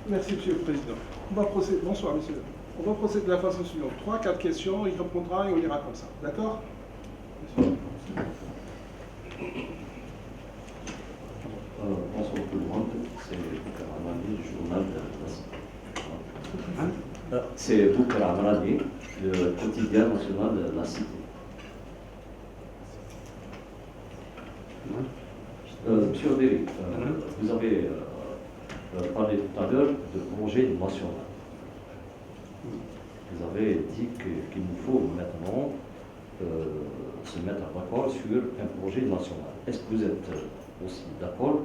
Merci, Monsieur le Président. On va procéder. Bonsoir, Monsieur. On va procéder de la façon suivante. 3, 4 questions, il répondra et on ira comme ça. D'accord? Bonsoir tout le monde, c'est Boukar Amrani, du journal de la Cité. C'est Boukar Amrani, le quotidien national de la Cité. Monsieur Oderi, vous avez parlé tout à l'heure de projet national. Vous avez dit qu'il nous faut maintenant se mettre d'accord sur un projet national. Est-ce que vous êtes aussi d'accord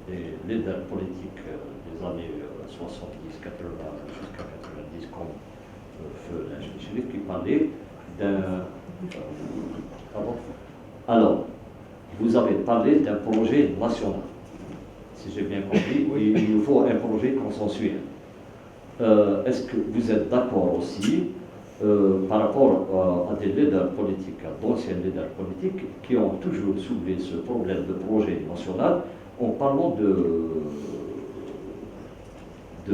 les leaders politiques des années 70, 80 jusqu'à 90 comme Feu Chérif qui parlait d'un... Alors, vous avez parlé d'un projet national. Si j'ai bien compris, oui. Il nous faut un projet consensuel. Est-ce que vous êtes d'accord aussi par rapport à des leaders politiques, d'anciens leaders politiques, qui ont toujours soulevé ce problème de projet national en parlant de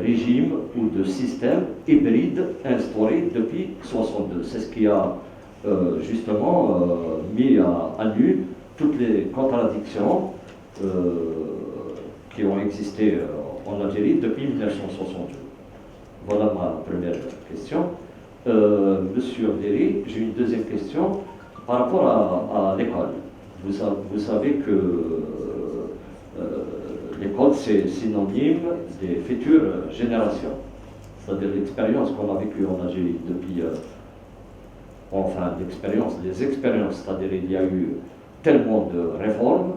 régime ou de système hybride instauré depuis 1962. C'est ce qui a justement mis à nu toutes les contradictions qui ont existé en Algérie depuis 1962. Voilà ma première question. Monsieur Oderi, j'ai une deuxième question par rapport à l'école. Vous savez que l'école, c'est synonyme des futures générations. C'est-à-dire l'expérience qu'on a vécue en Algérie depuis... enfin, les expériences, c'est-à-dire il y a eu tellement de réformes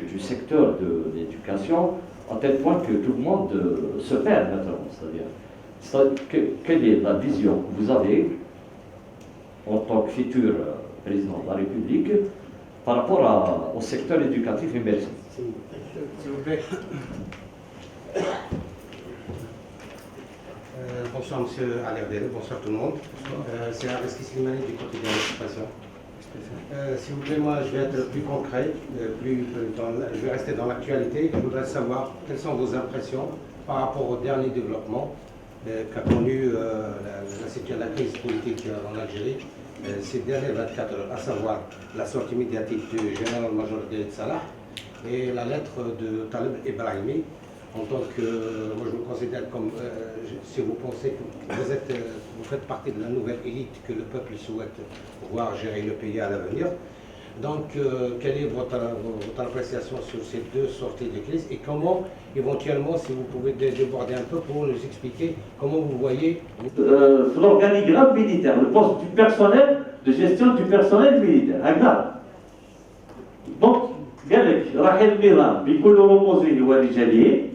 du secteur de l'éducation, à tel point que tout le monde se perd maintenant. C'est-à-dire, quelle est la vision que vous avez en tant que futur président de la République par rapport au secteur éducatif émergent? S'il vous plaît. Bonsoir Monsieur Alardel, bonsoir tout le monde. C'est Ariski Slimani du quotidien L'Occupation. S'il vous plaît, moi je vais être plus concret, je vais rester dans l'actualité. Je voudrais savoir quelles sont vos impressions par rapport au dernier développement qu'a connu la crise politique en Algérie ces dernières 24 heures, à savoir la sortie médiatique du général-major Daïd Salah et la lettre de Taleb Ibrahimi. En tant que, moi je vous considère comme, si vous pensez que vous faites partie de la nouvelle élite que le peuple souhaite voir gérer le pays à l'avenir. Donc, quelle est votre appréciation sur ces deux sorties de crise et comment, éventuellement, si vous pouvez déborder un peu pour nous expliquer comment vous voyez... L'organigramme militaire, le poste du personnel, de gestion du personnel militaire, grave. Donc, Galek, Rahel Milan, Bikolo Reposé, Walijalier,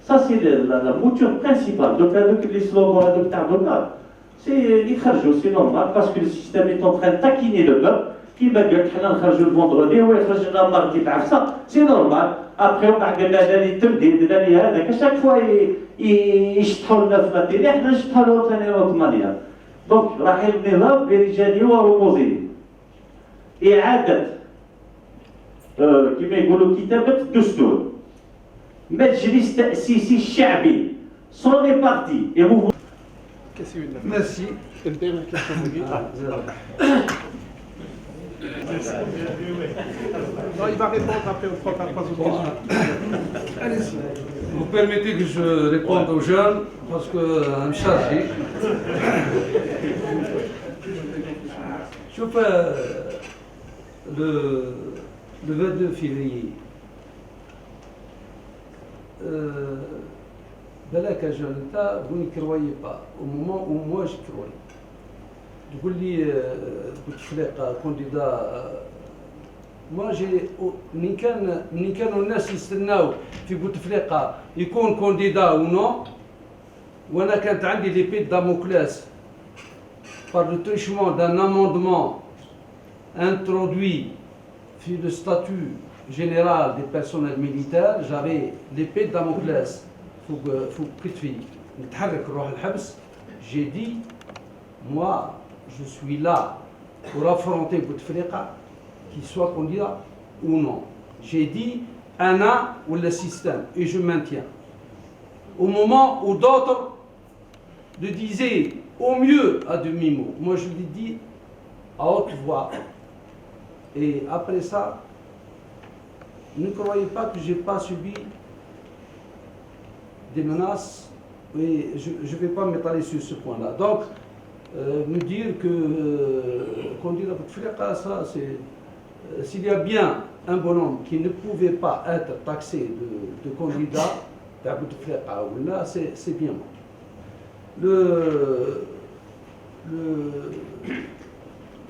ça c'est la mouture principale. Donc, les slogans adoptés c'est normal parce que le système est en train de taquiner le peuple. Qui va dire qu'on va le vendredi ou le mardi, c'est normal. Après, on va regarder à chaque fois, ils se la télé, ils se de l'autre manière. Donc, Rahel Milan, Berijani ou Reposé. Et Adat, كما يقولوا كتابة الدستور مجلس تأسيسي الشعبي sont les partis et vous Merci. Une dernière question. Non, il va répondre après aux 3 autres questions. Allez-y. Vous permettez que je réponde aux jeunes parce que me charge. شوف le 22 février, Balak Ajalta, vous ne croyez pas, au moment où moi je croyais. تقول لي بوتفليقه candidat. Moi j'ai منين كانوا الناس يستناو في بوتفليقه يكون كانديدا ou non, وانا كانت عندي l'épée de Damoclès par le truchement d'un amendement introduit في le statut général des personnels militaires. J'avais l'épée de Damoclès فوق كتفي نتحرك نروح الحبس. J'ai dit, moi je suis là pour affronter Bouteflika, qu'il soit candidat ou non. J'ai dit ANA ou le système, et je maintiens. Au moment où d'autres le disaient au mieux à demi-mot, moi je l'ai dit à haute voix. Et après ça, ne croyez pas que je n'ai pas subi des menaces, et je ne vais pas m'étaler sur ce point-là. Donc, me dire qu'on dit ça, c'est s'il y a bien un bonhomme qui ne pouvait pas être taxé de candidat, c'est bien moi. Le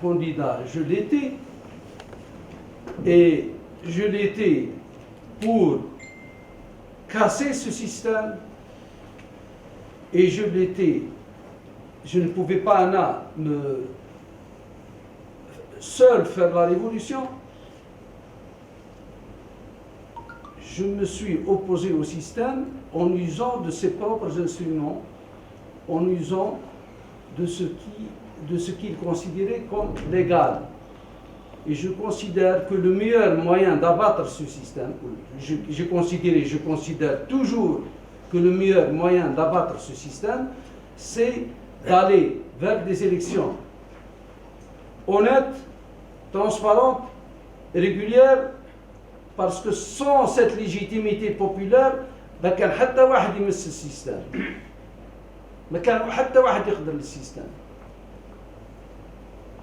candidat, je l'étais, et je l'étais pour casser ce système, et je l'étais. Je ne pouvais pas, Anna, seul faire la révolution. Je me suis opposé au système en usant de ses propres instruments, en usant de ce qu'il considérait comme légal. Et je considère que le meilleur moyen d'abattre ce système, je considère toujours que le meilleur moyen d'abattre ce système, c'est d'aller vers des élections honnêtes, transparentes, régulières, parce que sans cette légitimité populaire, ما كان حتى واحد يمس السيستم. ما كان حتى واحد يقدر السيستم.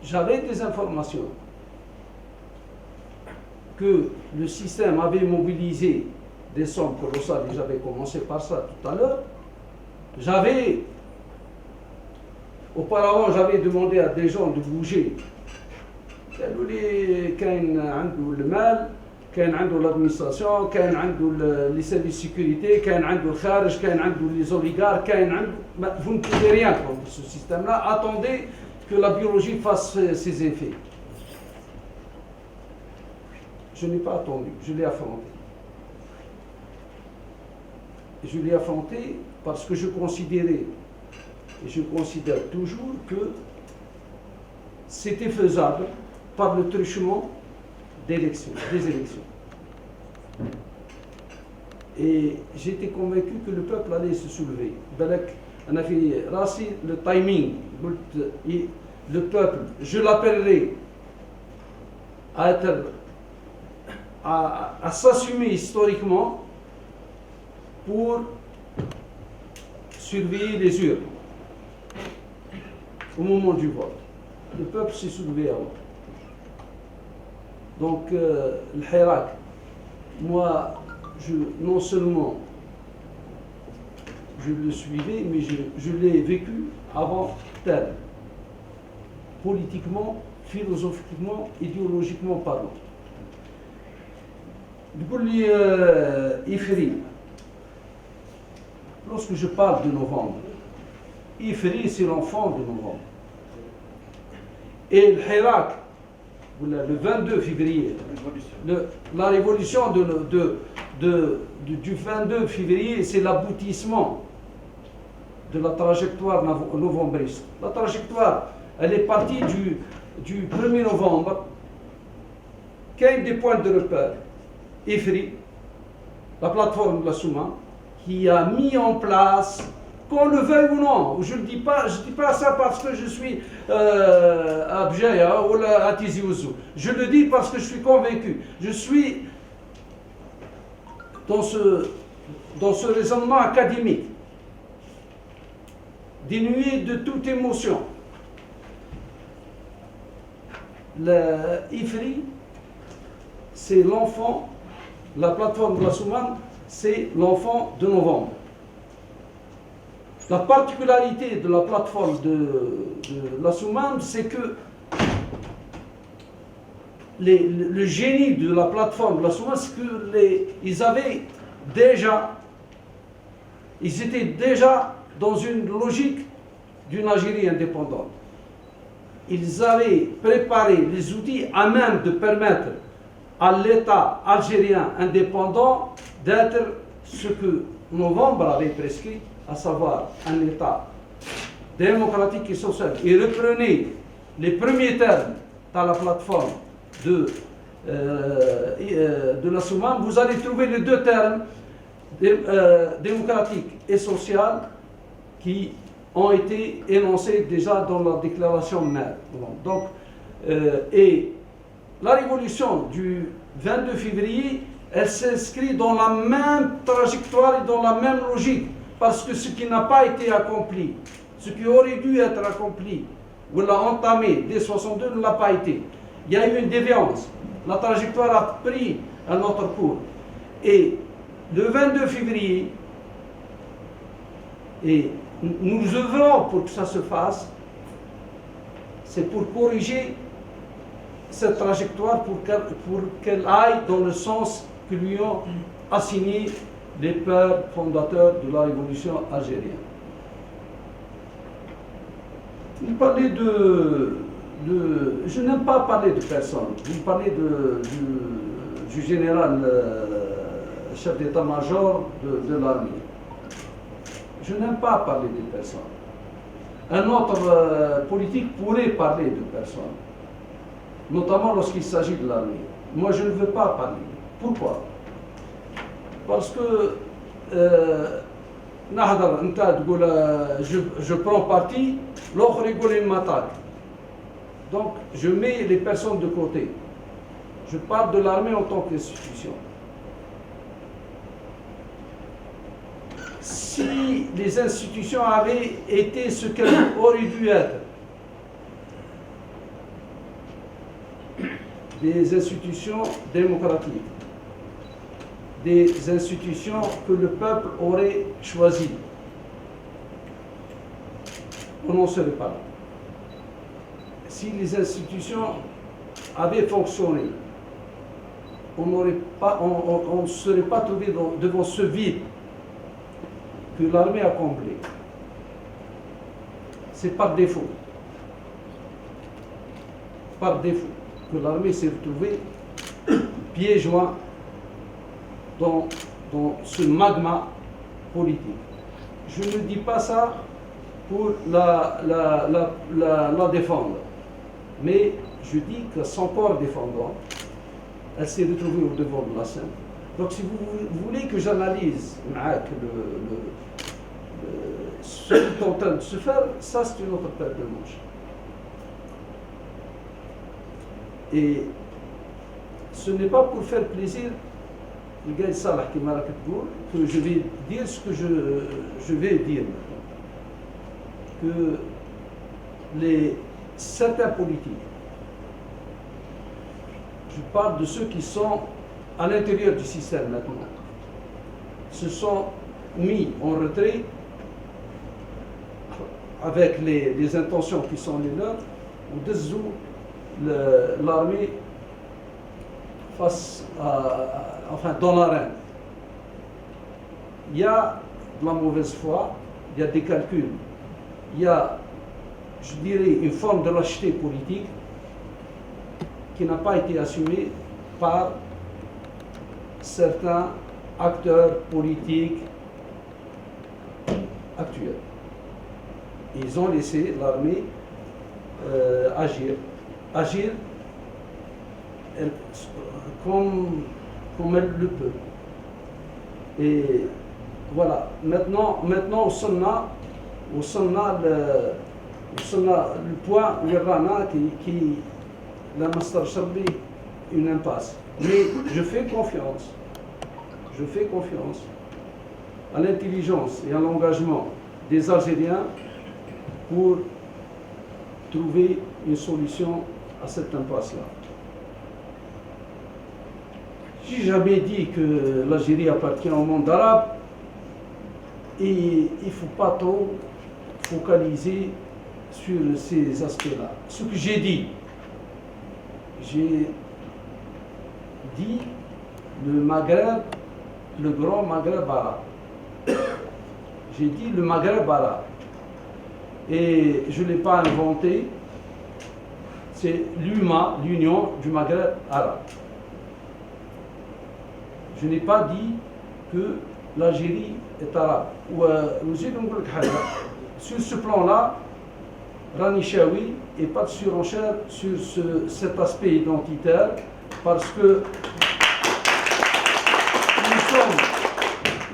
J'avais des informations que le système avait mobilisé des sommes colossales, et j'avais commencé par ça tout à l'heure. Auparavant, j'avais demandé à des gens de bouger. قالوا لي كاين عنده المال، كان عنده l'administration, كان عنده les services de sécurité, كان عنده الخارج, كان عنده les oligarques, كان عنده... Vous ne pouvez rien contre ce système-là. Attendez que la biologie fasse ses effets. Je n'ai pas attendu, je l'ai affronté. Et je l'ai affronté parce que je considérais, et je considère toujours, que c'était faisable par le truchement des élections. Et j'étais convaincu que le peuple allait se soulever. On a fait le timing, le peuple, je l'appellerai à s'assumer historiquement pour surveiller les urnes au moment du vote. Le peuple s'est soulevé avant. Donc, le Hirak, moi, non seulement je le suivais, mais je l'ai vécu avant tel, politiquement, philosophiquement, idéologiquement parlant. Du coup, Ifri, lorsque je parle de novembre, Ifri, c'est l'enfant de novembre. Et le Hirak, le 22 février, la révolution du 22 février, c'est l'aboutissement de la trajectoire novembriste. La trajectoire, elle est partie du 1er novembre, qui a des points de repère. IFRI, la plateforme de la Souma, qui a mis en place, qu'on le veuille ou non, je ne dis pas ça parce que je suis à Bjaya ou à Tizi Ouzou. Je le dis parce que je suis convaincu. Je suis dans ce raisonnement académique, dénué de toute émotion. Le IFRI, c'est l'enfant, la plateforme de la Soumane, c'est l'enfant de novembre. La particularité de la plateforme de la Soumane, c'est que le génie de la plateforme de la Soumane, c'est qu'ils étaient déjà dans une logique d'une Algérie indépendante. Ils avaient préparé les outils à même de permettre à l'État algérien indépendant d'être ce que novembre avait prescrit, à savoir un État démocratique et social. Ils reprenaient les premiers termes dans la plateforme de de la Soumane, vous allez trouver les deux termes démocratique et social qui ont été énoncés déjà dans la déclaration mère. Donc, et la révolution du 22 février, elle s'inscrit dans la même trajectoire et dans la même logique, parce que ce qui n'a pas été accompli, ce qui aurait dû être accompli, ou l'a entamé dès 62 ne l'a pas été. Il y a eu une déviance. La trajectoire a pris un autre cours. Et le 22 février, et nous œuvrons pour que ça se fasse, c'est pour corriger cette trajectoire, pour qu'elle aille dans le sens que lui ont assigné les pères fondateurs de la révolution algérienne. Vous parlez je n'aime pas parler de personne. Vous parlez du général chef d'état-major de l'armée. Je n'aime pas parler de personnes. Un autre politique pourrait parler de personnes, notamment lorsqu'il s'agit de l'armée. Moi, je ne veux pas parler. Pourquoi? Parce que je prends parti, l'autre il m'attaque. Donc, je mets les personnes de côté. Je parle de l'armée en tant qu'institution. Si les institutions avaient été ce qu'elles auraient dû être, des institutions démocratiques, des institutions que le peuple aurait choisies, on n'en serait pas là. Si les institutions avaient fonctionné, on ne serait pas trouvé devant ce vide que l'armée a comblé. C'est par défaut. Par défaut que l'armée s'est retrouvée pieds joints dans ce magma politique. Je ne dis pas ça pour la défendre, mais je dis que son corps défendant, elle s'est retrouvée au devant de la scène. Donc si vous voulez que j'analyse ce qui est en train de se faire, ça c'est une autre paire de manches. Et ce n'est pas pour faire plaisir le gars Salah qui m'a que je vais dire ce que je vais dire maintenant. Que certains politiques, je parle de ceux qui sont à l'intérieur du système maintenant, se sont mis en retrait avec les intentions qui sont les leurs, ou dessous l'armée face dans l'arène. Il y a de la mauvaise foi, il y a des calculs, il y a, je dirais, une forme de lâcheté politique qui n'a pas été assumée par certains acteurs politiques actuels. Ils ont laissé l'armée agir comme elle le peut. Et voilà, maintenant au Sunna, le point où il y a qui la Master Chabri, une impasse. Mais je fais confiance à l'intelligence et à l'engagement des Algériens pour trouver une solution à cette impasse-là. J'ai jamais dit que l'Algérie appartient au monde arabe et il ne faut pas trop focaliser sur ces aspects-là. Ce que j'ai dit le Maghreb, le grand Maghreb arabe. J'ai dit le Maghreb arabe. Et je ne l'ai pas inventé, c'est l'UMA, l'Union du Maghreb arabe. Je n'ai pas dit que l'Algérie est arabe. Sur ce plan-là, Rani Chaoui n'est pas de surenchère sur cet aspect identitaire parce que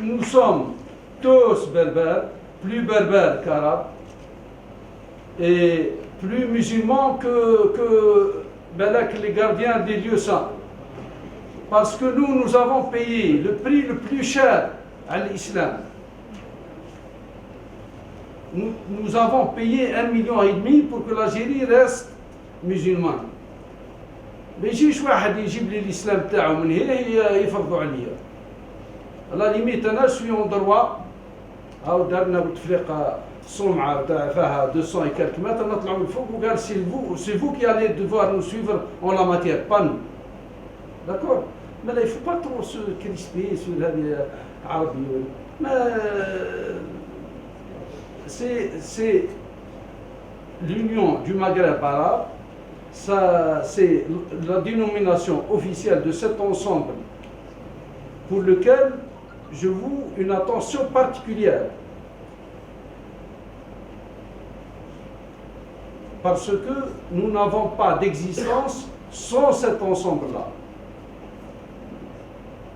nous sommes tous berbères, plus berbères qu'arabes, et plus musulmans que les gardiens des lieux saints. Parce que nous avons payé le prix le plus cher à l'islam. Nous avons payé 1,5 million pour que l'Algérie reste musulmane. ما يجيش واحد يجيب لي الاسلام تاعو من هنا يفرضوا عليا. على ليميت انا سوي اون دروا هاو دارنا بوتفليقه صومعه تاع فيها 200 كالك متر نطلعوا من فوق وقال سي فو كي allez devoir nous suivre en la matière pas nous. D'accord. Mais là il faut pas trop se crisper sur هذه عربي. C'est l'Union du Maghreb arabe. Ça, c'est la dénomination officielle de cet ensemble pour lequel je voue une attention particulière. Parce que nous n'avons pas d'existence sans cet ensemble-là.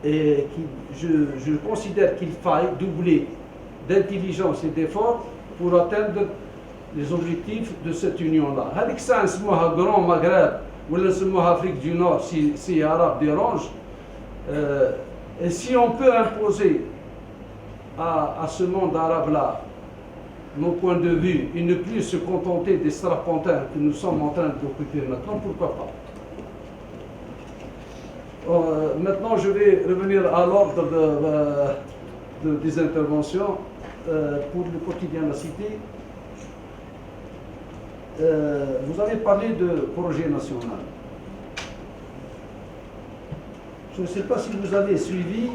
Et je considère qu'il faille doubler d'intelligence et d'effort pour atteindre les objectifs de cette union-là. هذيك الساعة نسموها Grand Maghreb ولا نسموها Afrique du Nord si Arabe dérange. Et si on peut imposer à ce monde arabe-là nos points de vue et ne plus se contenter des strapontins que nous sommes en train d'occuper maintenant, pourquoi pas. Maintenant, je vais revenir à l'ordre des interventions pour le quotidien La Cité. Vous avez parlé de projet national. Je ne sais pas si vous avez suivi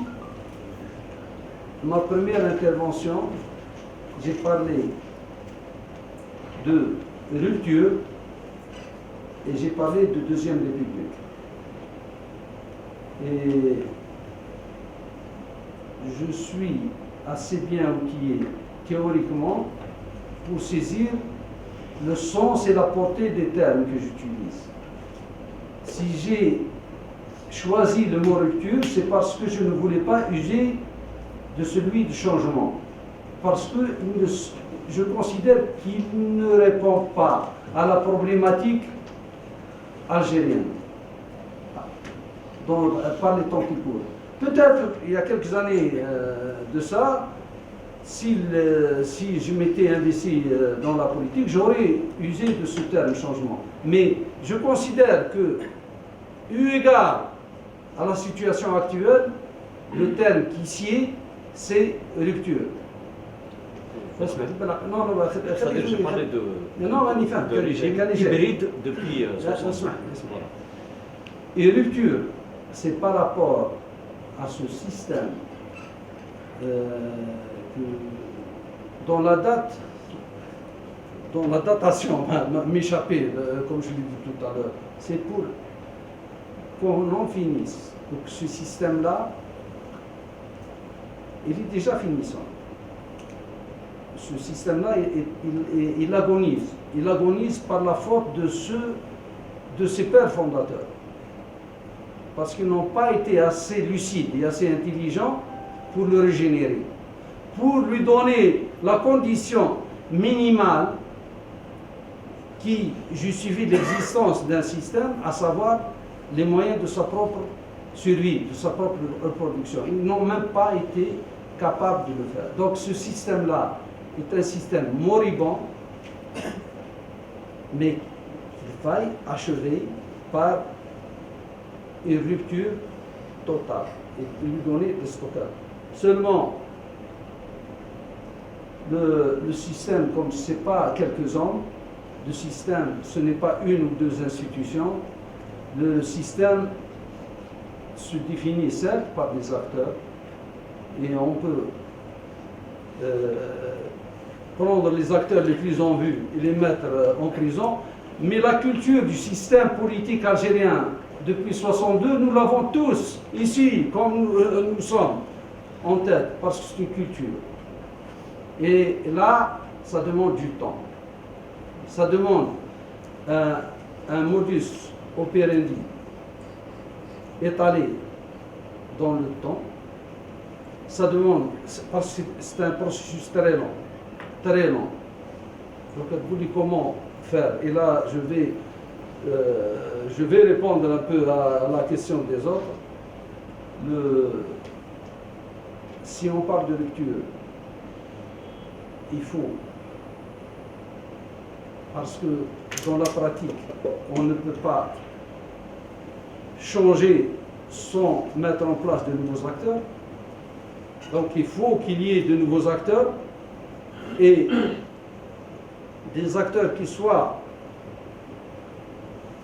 ma première intervention. J'ai parlé de rupture et j'ai parlé de Deuxième République. Et je suis assez bien outillé théoriquement pour saisir le sens et la portée des termes que j'utilise. Si j'ai choisi le mot rupture, c'est parce que je ne voulais pas user de celui de changement. Parce que je considère qu'il ne répond pas à la problématique algérienne par les temps qui courent. Peut-être, il y a quelques années de ça, si je m'étais investi dans la politique, j'aurais usé de ce terme changement. Mais je considère que, eu égard à la situation actuelle, le terme qui sied, c'est rupture. C'est-à-dire, je parlais de régime hybride depuis 60 ans. Et rupture, c'est par rapport à ce système dont la datation m'échappait, comme je l'ai dit tout à l'heure, c'est pour qu'on en finisse, pour que ce système-là, il est déjà finissant. Ce système-là, il agonise. Il agonise par la faute de ses pères fondateurs. Parce qu'ils n'ont pas été assez lucides et assez intelligents pour le régénérer. Pour lui donner la condition minimale qui justifie l'existence d'un système, à savoir les moyens de sa propre survie, de sa propre reproduction. Ils n'ont même pas été capables de le faire. Donc ce système-là est un système moribond, mais qu'il faille achever par une rupture totale et lui donner des stockages. Seulement, le système, comme ce n'est pas quelques hommes, le système, ce n'est pas une ou deux institutions, le système se définit certes par des acteurs, et on peut prendre les acteurs les plus en vue et les mettre en prison, mais la culture du système politique algérien depuis 1962, nous l'avons tous ici, comme nous sommes, en tête, parce que c'est une culture. Et là, ça demande du temps. Ça demande un modus operandi étalé dans le temps. Ça demande, parce que c'est un processus très long, très long. Donc, vous dites comment faire. Et là, je vais répondre un peu à la question des autres. Si on parle de lecture, il faut, parce que dans la pratique, on ne peut pas changer sans mettre en place de nouveaux acteurs. Donc il faut qu'il y ait de nouveaux acteurs et des acteurs qui soient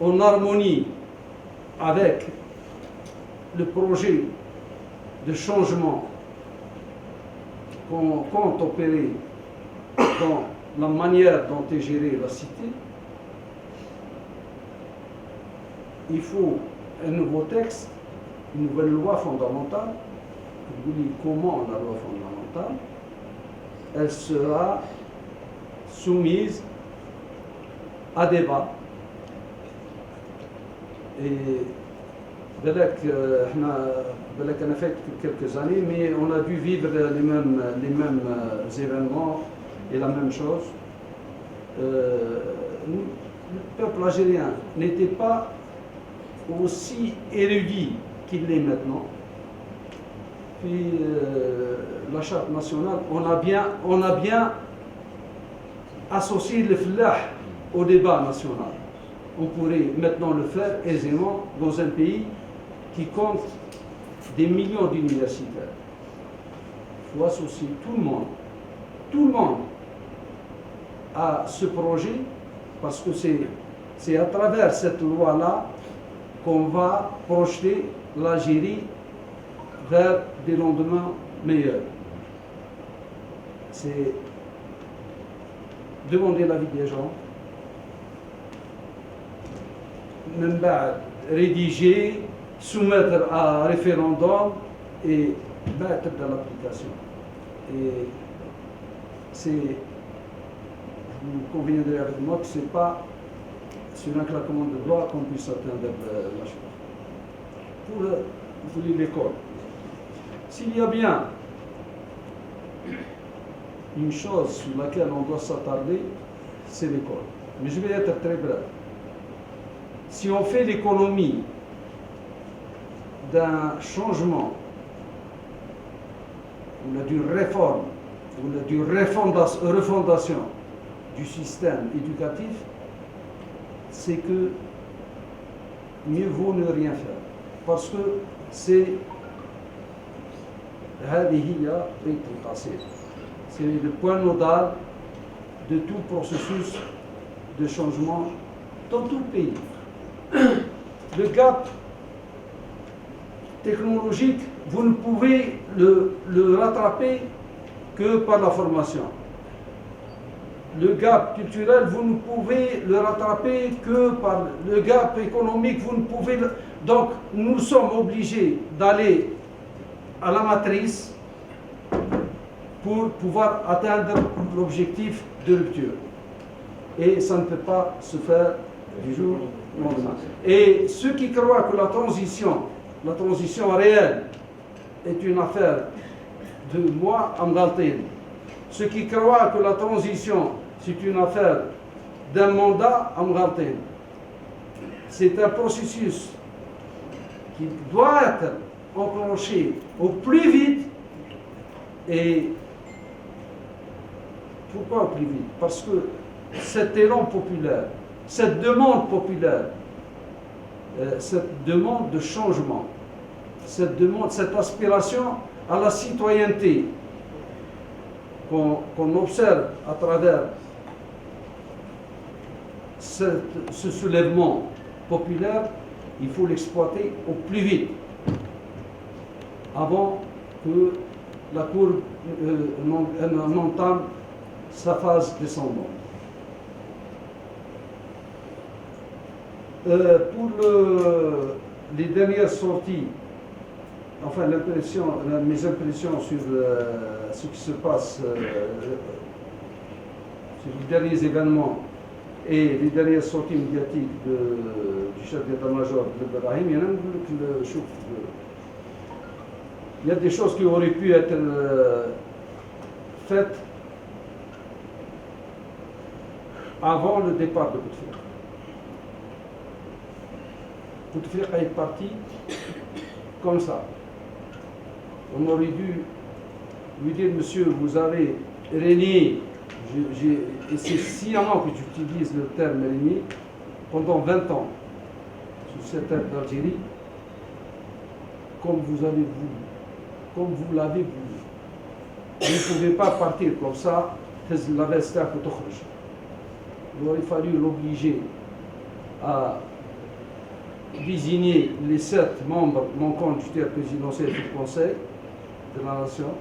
en harmonie avec le projet de changement qu'on compte opérer dans la manière dont est gérée la cité. Il faut un nouveau texte, une nouvelle loi fondamentale. Vous dites comment la loi fondamentale, elle sera soumise à débat. Et Belek, on a fait quelques années, mais on a dû vivre les mêmes événements et la même chose. Le peuple algérien n'était pas aussi érudit qu'il l'est maintenant. Puis la charte nationale, on a bien associé le flah au débat national. On pourrait maintenant le faire aisément dans un pays qui compte des millions d'universitaires. Il faut associer tout le monde à ce projet, parce que c'est à travers cette loi-là qu'on va projeter l'Algérie vers des lendemains meilleurs. C'est demander l'avis des gens, même rédiger, soumettre à référendum et mettre dans l'application. Et vous conviendrez avec moi que ce n'est pas sur un claquement de doigts qu'on puisse atteindre la chose. Pour l'école, s'il y a bien une chose sur laquelle on doit s'attarder, c'est l'école. Mais je vais être très bref. Si on fait l'économie d'un changement, ou d'une réforme, ou d'une refondation du système éducatif, c'est que mieux vaut ne rien faire. Parce que c'est le point nodal de tout processus de changement dans tout le pays. Le gap technologique, vous ne pouvez le rattraper que par la formation. Le gap culturel, vous ne pouvez le rattraper que par le gap économique, vous ne pouvez... Donc, nous sommes obligés d'aller à la matrice pour pouvoir atteindre l'objectif de rupture. Et ça ne peut pas se faire du jour au lendemain. Et ceux qui croient que la transition réelle est une affaire de moi à Mgaltine, ceux qui croient que la transition c'est une affaire d'un mandat à Mgaltine, c'est un processus qui doit être enclenché au plus vite. Et pourquoi au plus vite? Parce que cet élan populaire, cette demande populaire, cette demande de changement, cette aspiration à la citoyenneté qu'on observe à travers ce soulèvement populaire, il faut l'exploiter au plus vite, avant que la courbe n'entame sa phase descendante. Pour les dernières sorties, enfin mes impressions sur ce qui se passe, sur les derniers événements et les dernières sorties médiatiques du chef d'état-major de Brahim, il y a des choses qui auraient pu être faites avant le départ de Bouteflika. Bouteflika est parti comme ça. On aurait dû lui dire, monsieur, vous avez régné, et c'est sciemment que j'utilise le terme régné, pendant 20 ans sur cette terre d'Algérie, comme vous avez voulu, comme vous l'avez voulu. Vous ne pouvez pas partir comme ça, il aurait fallu l'obliger à désigner les 7 membres manquants du tiers présidentiel du Conseil de la Nation,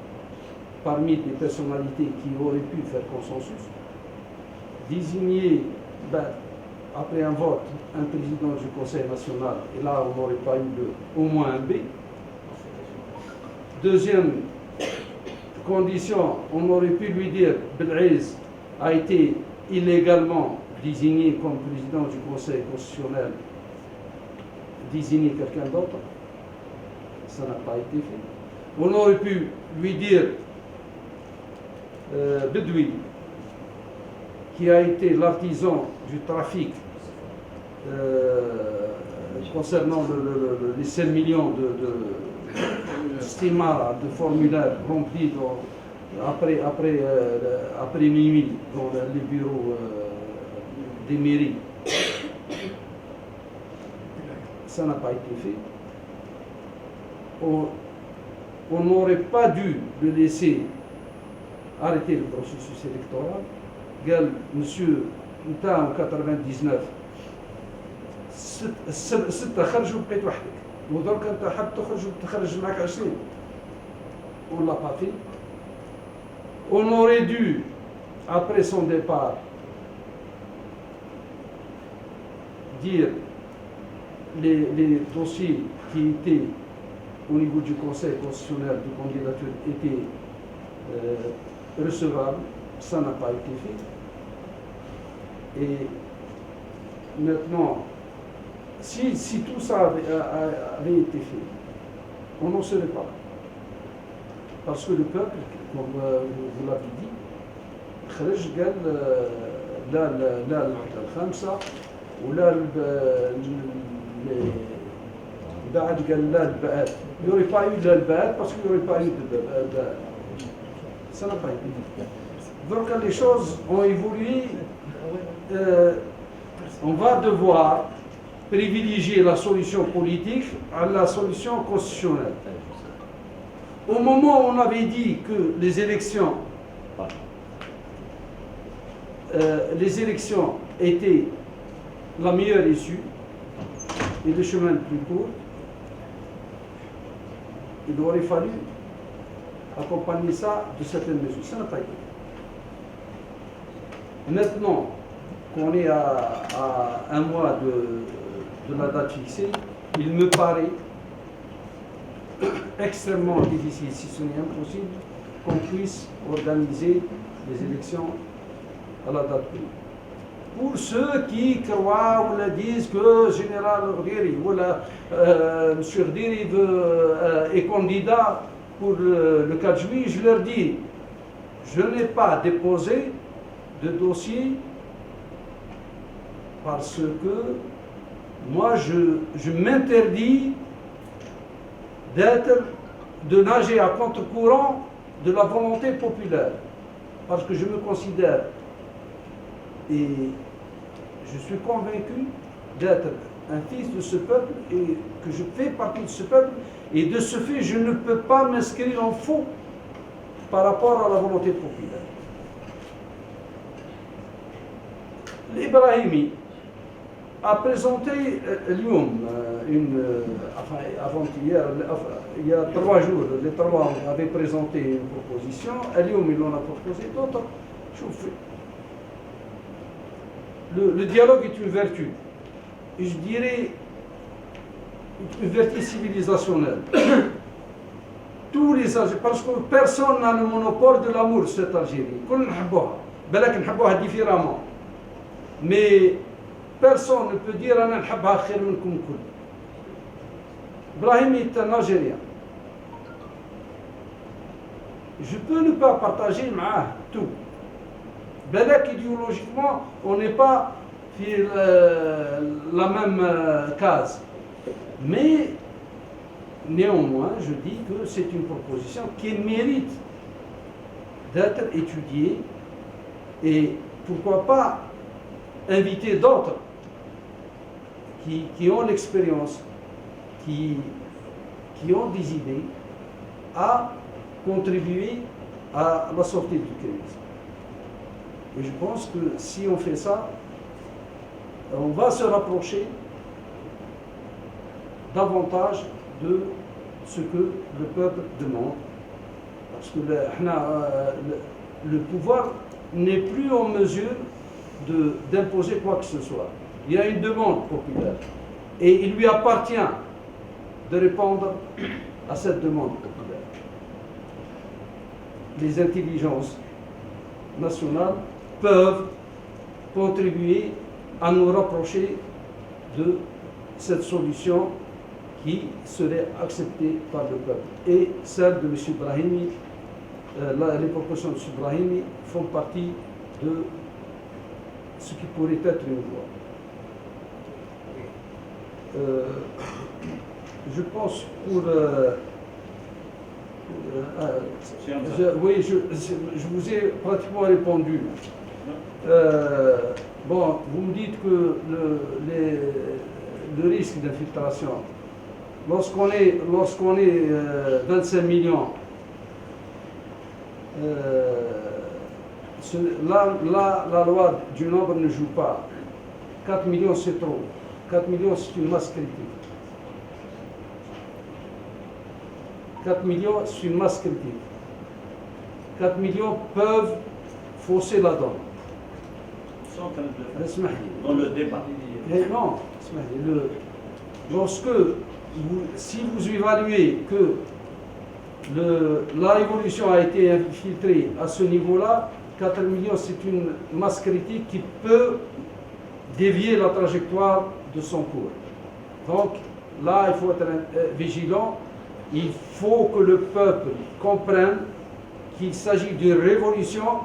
parmi les personnalités qui auraient pu faire consensus, désigner, après un vote, un président du Conseil national, et là on n'aurait pas eu au moins un B. Deuxième condition, on aurait pu lui dire Bel'Aïz a été illégalement désigné comme président du Conseil constitutionnel, désigner quelqu'un d'autre. Ça n'a pas été fait. On aurait pu lui dire Bedoui, qui a été l'artisan du trafic concernant les 5 millions de stimara, de formulaires remplis après minuit dans les bureaux des mairies. Ça n'a pas été fait. On n'aurait pas dû le laisser arrêter le processus électoral. قال monsieur نتا en 99 ستة خرجوا بقيت وحدك ودرك انت حاب تخرج معك 20. On l'a pas fait. On aurait dû, après son départ, dire les dossiers qui étaient au niveau du Conseil constitutionnel de candidature étaient recevables. Ça n'a pas été fait. Et maintenant, si tout ça avait été fait, on n'en serait pas. Parce que le peuple, comme vous l'avez dit, خرج قال لا الخمسة ولا بعد قال لا الباءات. Il n'y aurait pas eu de l'albaat parce qu'il n'y aurait pas eu de ça n'a pas été. Donc les choses ont évolué. On va devoir privilégier la solution politique à la solution constitutionnelle. Au moment où on avait dit que les élections étaient la meilleure issue et le chemin le plus court, il aurait fallu accompagner ça de certaines mesures. Ça n'a pas été. Maintenant qu'on est à un mois de la date fixée, il me paraît extrêmement difficile, si ce n'est impossible, qu'on puisse organiser les élections à la date prévue. Pour ceux qui croient ou disent que le général Rdiri ou M. Rdiri est candidat pour le 4 juillet, je leur dis, je n'ai pas déposé de dossier parce que moi je m'interdis de nager à contre-courant de la volonté populaire, parce que je me considère et je suis convaincu d'être un fils de ce peuple et que je fais partie de ce peuple, et de ce fait je ne peux pas m'inscrire en faux par rapport à la volonté populaire. L'Ibrahimi a présenté avant-hier, il y a 3 jours, les 3 avaient présenté une proposition, il en a proposé d'autres. Le dialogue est une vertu, et je dirais une vertu civilisationnelle. Tous les Algériens, parce que personne n'a le monopole de l'amour, cette Algérie. Nous nous différemment. Mais personne ne peut dire أنا نحبها خير منكم الكل. Brahimi est un Algérien. Je peux ne pas partager معاه tout. بالك idéologiquement, on n'est pas dans la même case. Mais néanmoins, je dis que c'est une proposition qui mérite d'être étudiée et pourquoi pas inviter d'autres qui ont l'expérience, qui ont des idées à contribuer à la sortie du crise. Et je pense que si on fait ça, on va se rapprocher davantage de ce que le peuple demande. Parce que le pouvoir n'est plus en mesure d'imposer quoi que ce soit. Il y a une demande populaire. Et il lui appartient de répondre à cette demande populaire. Les intelligences nationales peuvent contribuer à nous rapprocher de cette solution qui serait acceptée par le peuple. Et celle de M. Brahimi, les propositions de M. Brahimi font partie de ce qui pourrait être une voie. Je pense pour... oui, je vous ai pratiquement répondu. Bon, vous me dites que le risque d'infiltration, lorsqu'on est 25 millions, la loi du nombre ne joue pas. 4 millions c'est trop. 4 millions c'est une masse critique. 4 millions c'est une masse critique. 4 millions peuvent fausser la donne. Dans le débat. Et non, si vous évaluez que la révolution a été infiltrée à ce niveau-là, 4 millions c'est une masse critique qui peut dévier la trajectoire de son cours. Donc là, il faut être vigilant. Il faut que le peuple comprenne qu'il s'agit d'une révolution,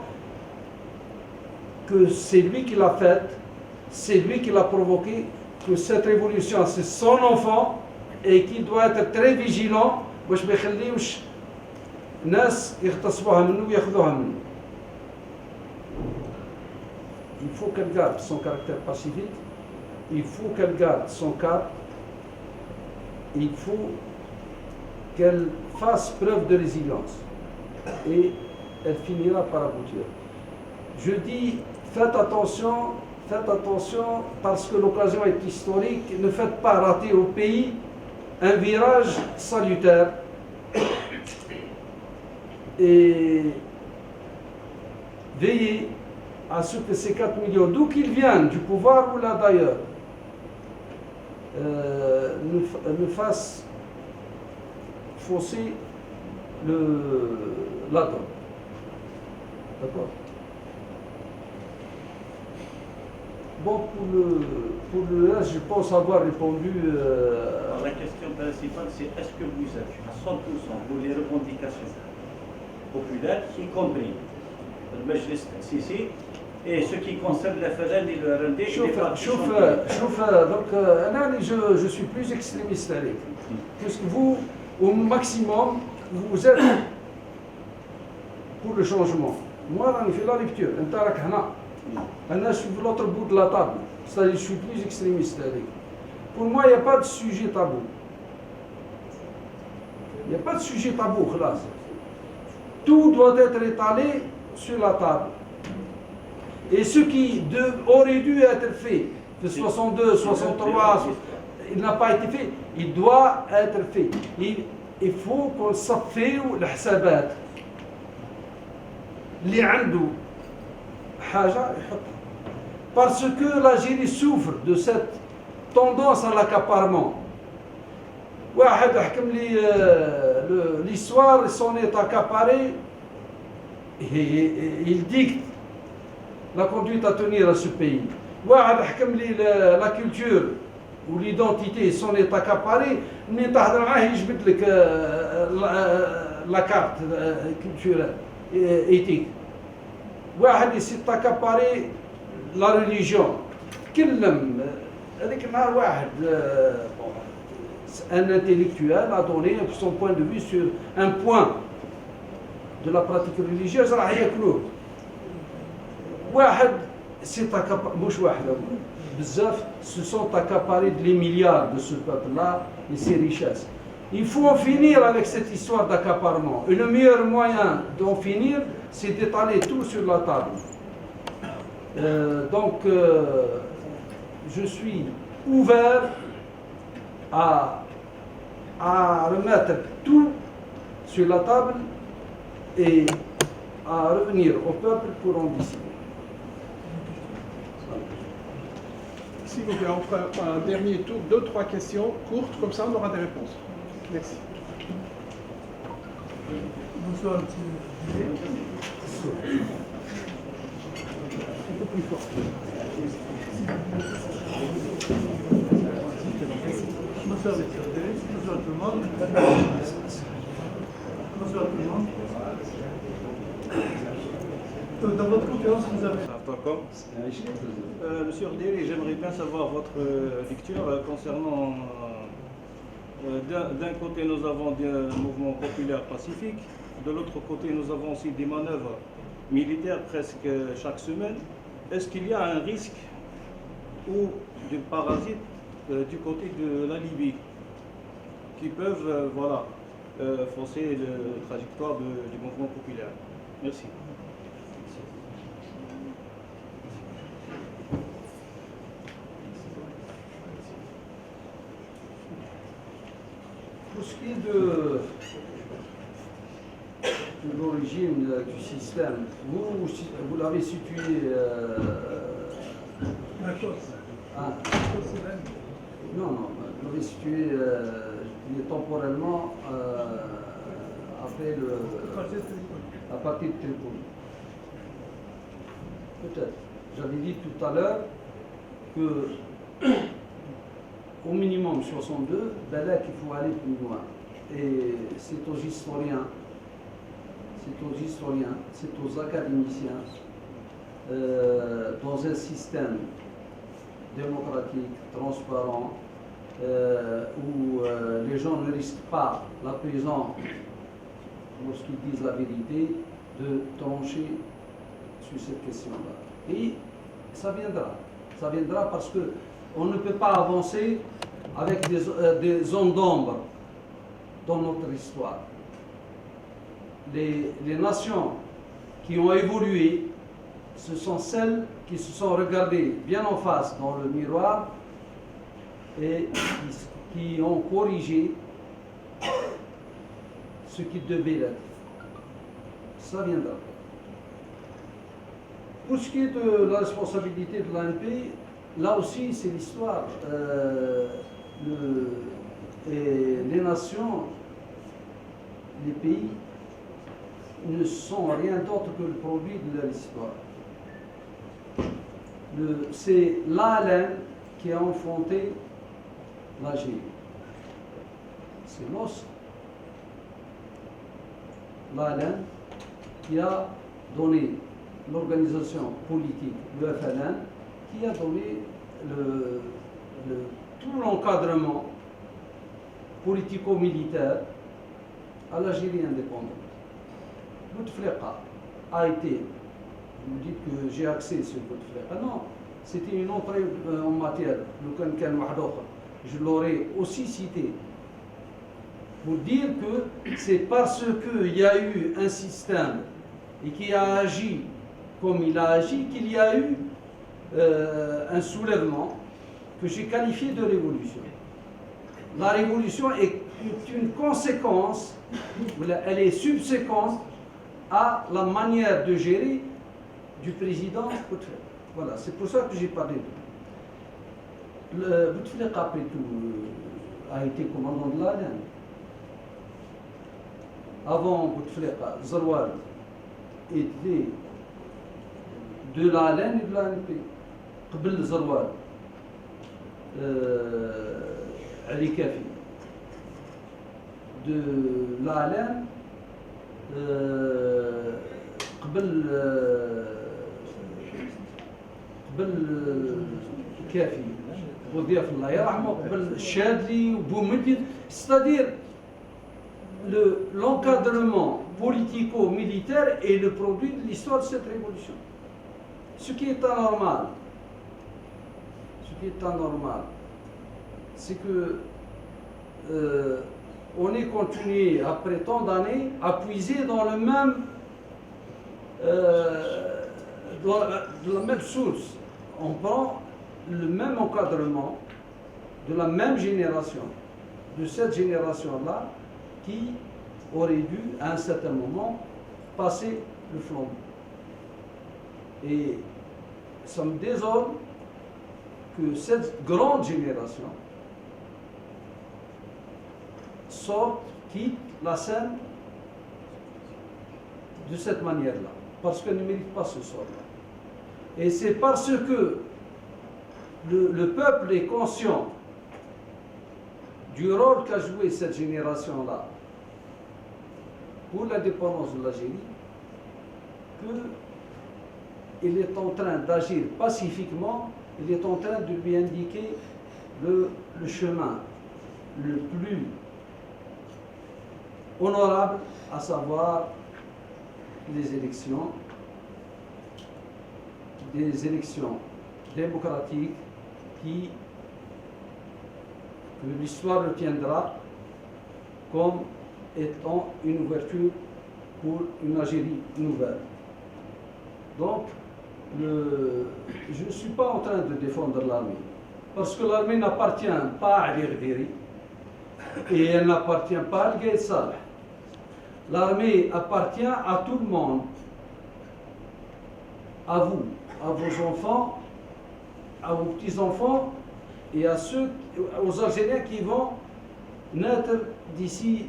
que c'est lui qui l'a faite, c'est lui qui l'a provoquée, que cette révolution c'est son enfant et qu'il doit être très vigilant باش ما يخليوش ناس يغتصبوها منه وياخذوها منه. Il faut qu'elle garde son caractère pacifique, il faut qu'elle garde son cap, il faut qu'elle fasse preuve de résilience et elle finira par aboutir. Je dis faites attention parce que l'occasion est historique, ne faites pas rater au pays un virage salutaire et veillez à ce que ces 4 millions, d'où qu'ils viennent, du pouvoir ou là d'ailleurs, ne fassent fausser la donne. D'accord? Bon, pour le reste, je pense avoir répondu. La question principale, c'est est-ce que vous êtes à 100% pour les revendications populaires, y compris le Majlis Sisi, et ce qui concerne la FLN et le RND. Donc, je suis plus extrémiste avec vous. Puisque vous, au maximum, vous êtes pour le changement. Moi, je fais la lecture. Je suis de l'autre bout de la table. C'est-à-dire, je suis plus extrémiste avec vous. Pour moi, il n'y a pas de sujet tabou. Il n'y a pas de sujet tabou, là. Tout doit être étalé sur la table. Et ce qui aurait dû être fait, de 62, 63, il n'a pas été fait, il doit être fait. Il faut qu'on s'affait le حسابات اللي عنده حاجة يحطها. Parce que l'Algérie souffre de cette tendance à l'accaparement. واحد حكم لي l'histoire, son est accaparé, il dicte la conduite à tenir à ce pays. واحد حكم لي لا كولتور وليدونتيتي سون ايت اكاباري، منين تهضر معاه يجبد لك لا كارت كولتورال ايتيك. واحد يسيت اكاباري لا ريليجيون، تكلم هذيك النهار واحد un intellectuel a donné son point de vue sur un point de la pratique religieuse راح ياكلوه. واحد سي مش واحد بزاف se sont accaparés les milliards de ce peuple-là et ses richesses. Il faut en finir avec cette histoire d'accaparement. Et le meilleur moyen d'en finir, c'est d'étaler tout sur la table. Donc, je suis ouvert à remettre tout sur la table et à revenir au peuple pour en décider. S'il vous plaît, on fera un dernier tour, 2-3 questions courtes, comme ça on aura des réponses. Merci. Bonsoir, monsieur. Un peu plus fort. Bonsoir, monsieur. Bonsoir tout le monde. Bonsoir tout le monde. Dans votre conférence, vous avez... Monsieur Orderi, j'aimerais bien savoir votre lecture concernant... d'un côté, nous avons des mouvements populaires pacifiques, de l'autre côté, nous avons aussi des manœuvres militaires presque chaque semaine. Est-ce qu'il y a un risque ou des parasites du côté de la Libye qui peuvent fausser la trajectoire du mouvement populaire? Merci. Pour ce qui est de l'origine du système, vous l'avez situé non, vous l'avez situé temporellement après à partir de Tripoli. Peut-être. J'avais dit tout à l'heure que au minimum 62, ben là qu'il faut aller plus loin. Et c'est aux historiens, c'est aux académiciens, dans un système démocratique, transparent, où les gens ne risquent pas la prison lorsqu'ils disent la vérité, de trancher sur cette question-là. Et ça viendra parce que on ne peut pas avancer avec des zones d'ombre dans notre histoire. Les nations qui ont évolué, ce sont celles qui se sont regardées bien en face dans le miroir et qui ont corrigé ce qui devait l'être. Ça viendra. Pour ce qui est de la responsabilité de l'ANP, là aussi, c'est l'histoire. Les nations, les pays, ne sont rien d'autre que le produit de leur histoire. C'est l'ALN qui a enfanté l'Algérie. C'est l'os. L'ALN qui a donné l'organisation politique, le FLN, qui a donné tout l'encadrement politico-militaire à l'Algérie indépendante. Bouteflika a été, vous me dites que j'ai accès sur Bouteflika, non, c'était une entrée en matière, je l'aurais aussi cité, pour dire que c'est parce qu'il y a eu un système et qui a agi comme il a agi qu'il y a eu un soulèvement que j'ai qualifié de révolution. La révolution est une conséquence, elle est subséquente à la manière de gérer du président Bouteflika. Voilà, c'est pour ça que j'ai parlé de lui. Bouteflika, après tout, a été commandant de l'ALN. Avant Bouteflika, Zerwal était de l'ALN et de l'ANP. قبل زروال علي كافي de l'Alain قبل كافي وضياف الله يرحمه قبل الشادلي وبومدين c'est-à-dire l'encadrement politico-militaire est le produit de l'histoire de cette révolution. Ce qui est anormal, c'est que on est continué après tant d'années à puiser dans le même, de la même source. On prend le même encadrement de la même génération, de cette génération-là, qui aurait dû à un certain moment passer le flambeau. Et ça me désole que cette grande génération sorte, quitte la scène de cette manière-là, parce qu'elle ne mérite pas ce sort-là. Et c'est parce que le peuple est conscient du rôle qu'a joué cette génération-là pour l'indépendance de l'Algérie qu'il est en train d'agir pacifiquement, il est en train de lui indiquer le chemin le plus honorable, à savoir les élections, des élections démocratiques que l'histoire retiendra comme étant une ouverture pour une Algérie nouvelle. Donc, je ne suis pas en train de défendre l'armée, parce que l'armée n'appartient pas à l'Irdiri et elle n'appartient pas à Al-Gaïd Saleh. L'armée appartient à tout le monde, à vous, à vos enfants, à vos petits-enfants et à aux Algériens qui vont naître d'ici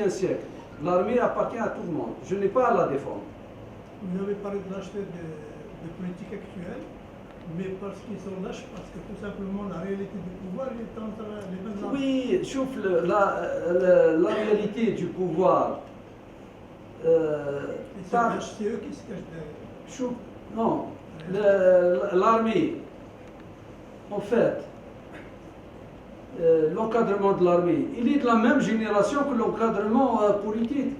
un siècle. L'armée appartient à tout le monde. Je n'ai pas à la défendre. Vous avez parlé de lâcheté de politique actuelle, mais parce qu'ils sont lâches, parce que tout simplement la réalité du pouvoir est entre les mains. Oui, chouf, la réalité du pouvoir. C'est eux qui se cachent derrière. Chouf, non, l'armée, en fait, l'encadrement de l'armée, il est de la même génération que l'encadrement politique.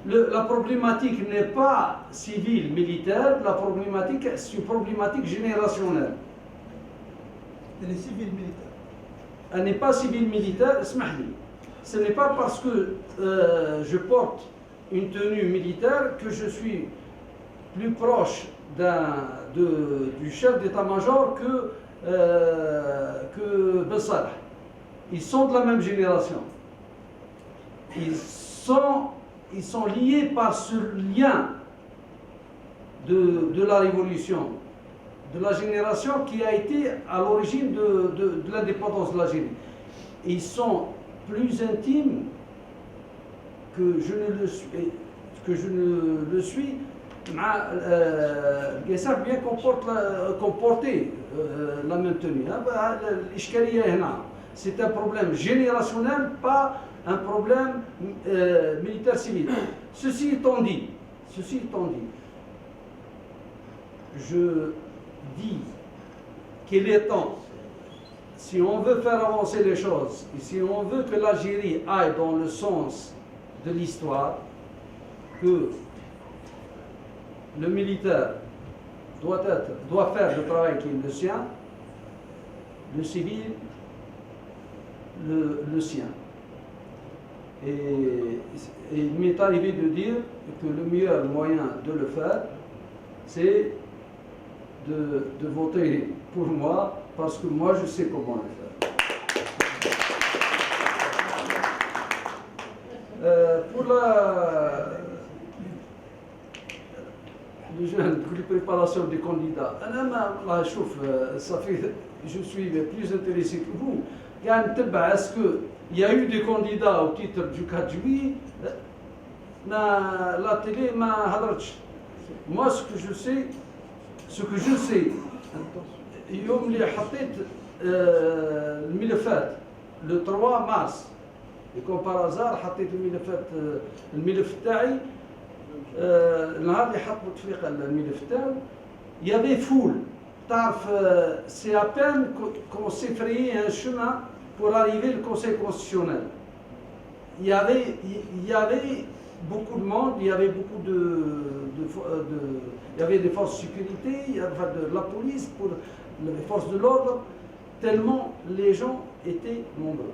La problématique n'est pas civile, militaire, la problématique, c'est une problématique générationnelle. Elle est civile militaire. Elle n'est pas civile militaire, ce n'est pas parce que je porte une tenue militaire que je suis plus proche du chef d'état-major que Ben Salah. Ils sont de la même génération. Ils sont liés par ce lien de la révolution, de la génération qui a été à l'origine de l'indépendance de l'Algérie. Ils sont plus intimes que je ne le suis. Bien comporter la même tenue. C'est un problème générationnel, pas un problème militaire civil. Ceci étant dit, je dis qu'il est temps, si on veut faire avancer les choses, et si on veut que l'Algérie aille dans le sens de l'histoire, que le militaire doit faire le travail qui est le sien, le civil le sien. Et il m'est arrivé de dire que le meilleur moyen de le faire, c'est de voter pour moi, parce que moi je sais comment le faire. Pour les préparations des candidats, je suis plus intéressé que vous. Est-ce qu'il y a eu des candidats au titre du 4 juillet? La télé m'a hadratch. Moi, ce que je sais, ce que je sais, يوم اللي حطيت الملفات le 3 mars et comme par hasard حطيت الملف تاعي النهار اللي حط بوتفليقه الملف تاعو il y avait foule تعرف c'est à peine qu'on s'est frayé un chemin pour arriver au Conseil constitutionnel. Il y avait beaucoup de monde, il y avait beaucoup il y avait des forces de sécurité, il y avait de la police, pour les forces de l'ordre, tellement les gens étaient nombreux.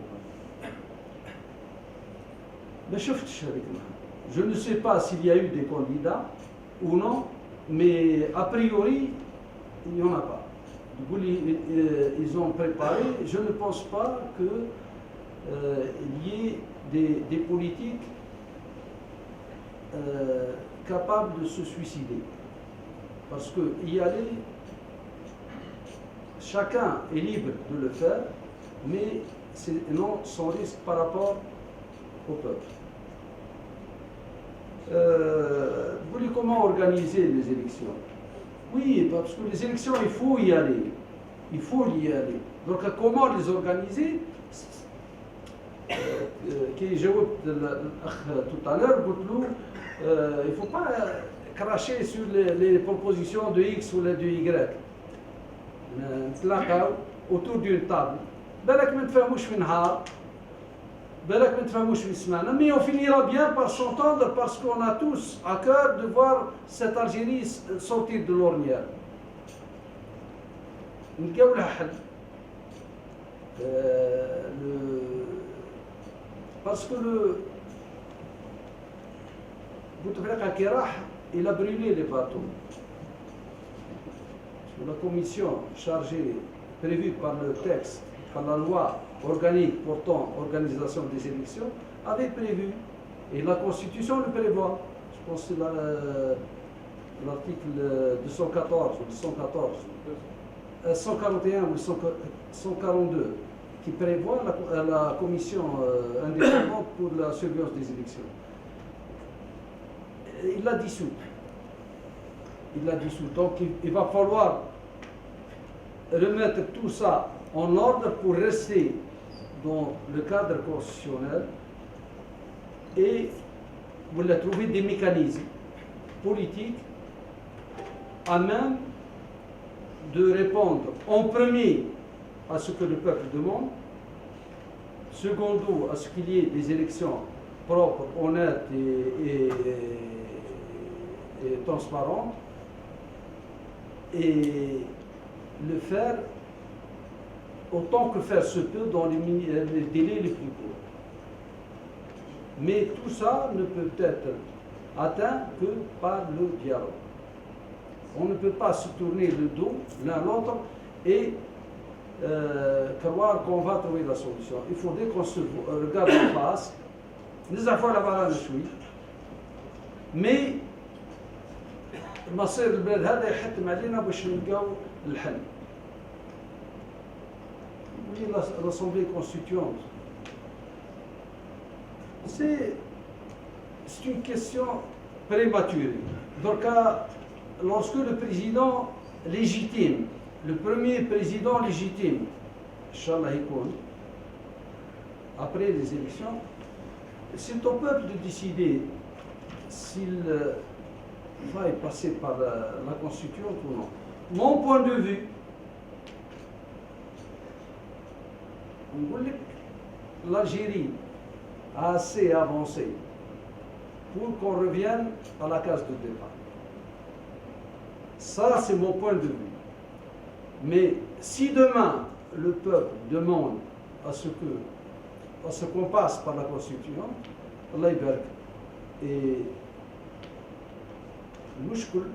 Mais je ne sais pas s'il y a eu des candidats ou non, mais a priori, il n'y en a pas. Ils ont préparé, je ne pense pas qu'il y ait des politiques capables de se suicider. Parce que y aller, chacun est libre de le faire, mais c'est non sans risque par rapport au peuple. Vous voulez comment organiser les élections? Oui, parce que les élections, il faut y aller. Il faut y aller. Donc comment les organiser? Qui j'ai tout à l'heure, il ne faut pas cracher sur les propositions de X ou de Y. نتلاقاو autour d'une table. بالك ما نتفاهموش في نهار. بالك ما نتفاهموش في سمانة. Mais on finira bien par s'entendre parce qu'on a tous à cœur de voir cette Algérie sortir de l'ornière. نلقاو لها حل. Parce que Bouteflika qui راح, il a brûlé les bateaux. La commission chargée, prévue par le texte, par la loi organique portant organisation des élections, avait prévu, et la Constitution le prévoit, je pense que c'est l'article 214 ou 214, 141 ou 142, qui prévoit la commission indépendante pour la surveillance des élections. Il l'a dissout. Il l'a dissout. Donc il va falloir remettre tout ça en ordre pour rester dans le cadre constitutionnel et vous trouver des mécanismes politiques à même de répondre en premier à ce que le peuple demande, secondo à ce qu'il y ait des élections propres, honnêtes et transparentes, et le faire autant que faire se peut dans les délais les plus courts. Mais tout ça ne peut être atteint que par le dialogue. On ne peut pas se tourner le dos l'un l'autre et croire qu'on va trouver la solution. Il faudrait qu'on se regarde en face, nous avons la barre شوي, mais مصير البلاد هذا يحتم علينا باش نلقاو الحل. L'Assemblée constituante, c'est une question prématurée. Donc, lorsque le président légitime, le premier président légitime, Inch'Allah Hikoun, après les élections, c'est au peuple de décider s'il va y passer par la Constituante ou non. Mon point de vue, l'Algérie a assez avancé pour qu'on revienne à la case de départ. Ça, c'est mon point de vue. Mais si demain, le peuple demande à ce qu'on passe par la Constituante, Allah ybarak, et le mouchkoul,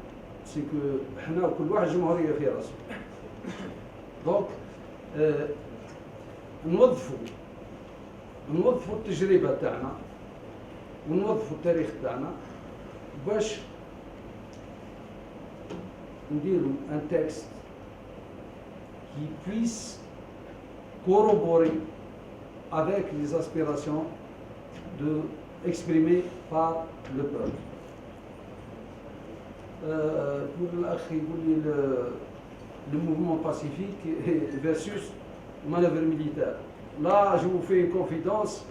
c'est que حنا كل واحد جمهورية في راسه. Donc, نوظفوا التجربة تاعنا ونوظفوا التاريخ تاعنا باش نديروا un texte qui puisse corroborer avec les aspirations exprimées par le peuple. pour l'akh يقول لي le mouvement pacifique versus manœuvre militaire. Là, je vous fais une confidence.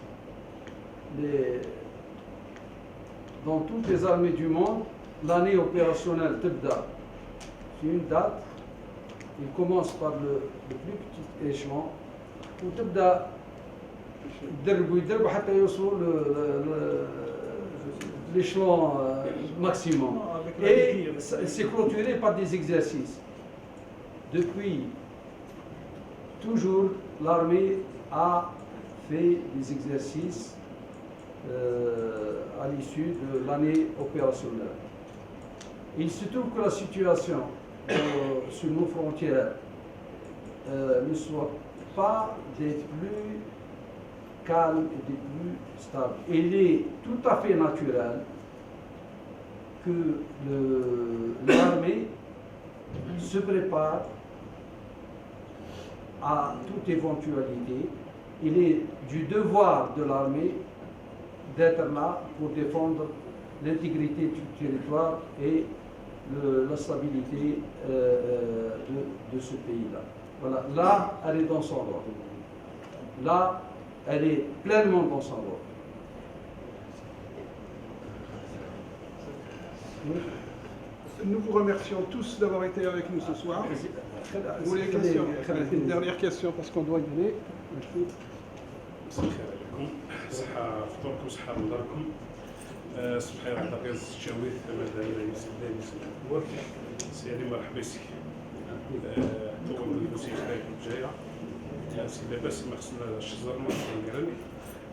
Dans toutes les armées du monde, l'année opérationnelle تبدأ c'est une date. Il commence par le plus petit échelon وتبدأ يدربوا حتى يوصلوا l'échelon maximum. Et c'est clôturé par des exercices. Depuis toujours, l'armée a fait des exercices à l'issue de l'année opérationnelle. Il se trouve que la situation sur nos frontières ne soit pas des plus calme et des plus stables. Il est tout à fait naturel que l'armée se prépare à toute éventualité. Il est du devoir de l'armée d'être là pour défendre l'intégrité du territoire et la stabilité de ce pays-là. Voilà. Là, elle est dans son rôle. Là, elle est pleinement dans son rôle. Nous vous remercions tous d'avoir été avec nous ce soir. Vous voulez une question? Une dernière question parce qu'on doit y aller. صحة فطوركم صحة رمضانكم صبحي واحد الرئيس الشاويث ماذا يوسف الدور سي علي مرحبا بك تو الكرسي خليكم جايه سي لاباس ما خصنا الشجر ما كنقرن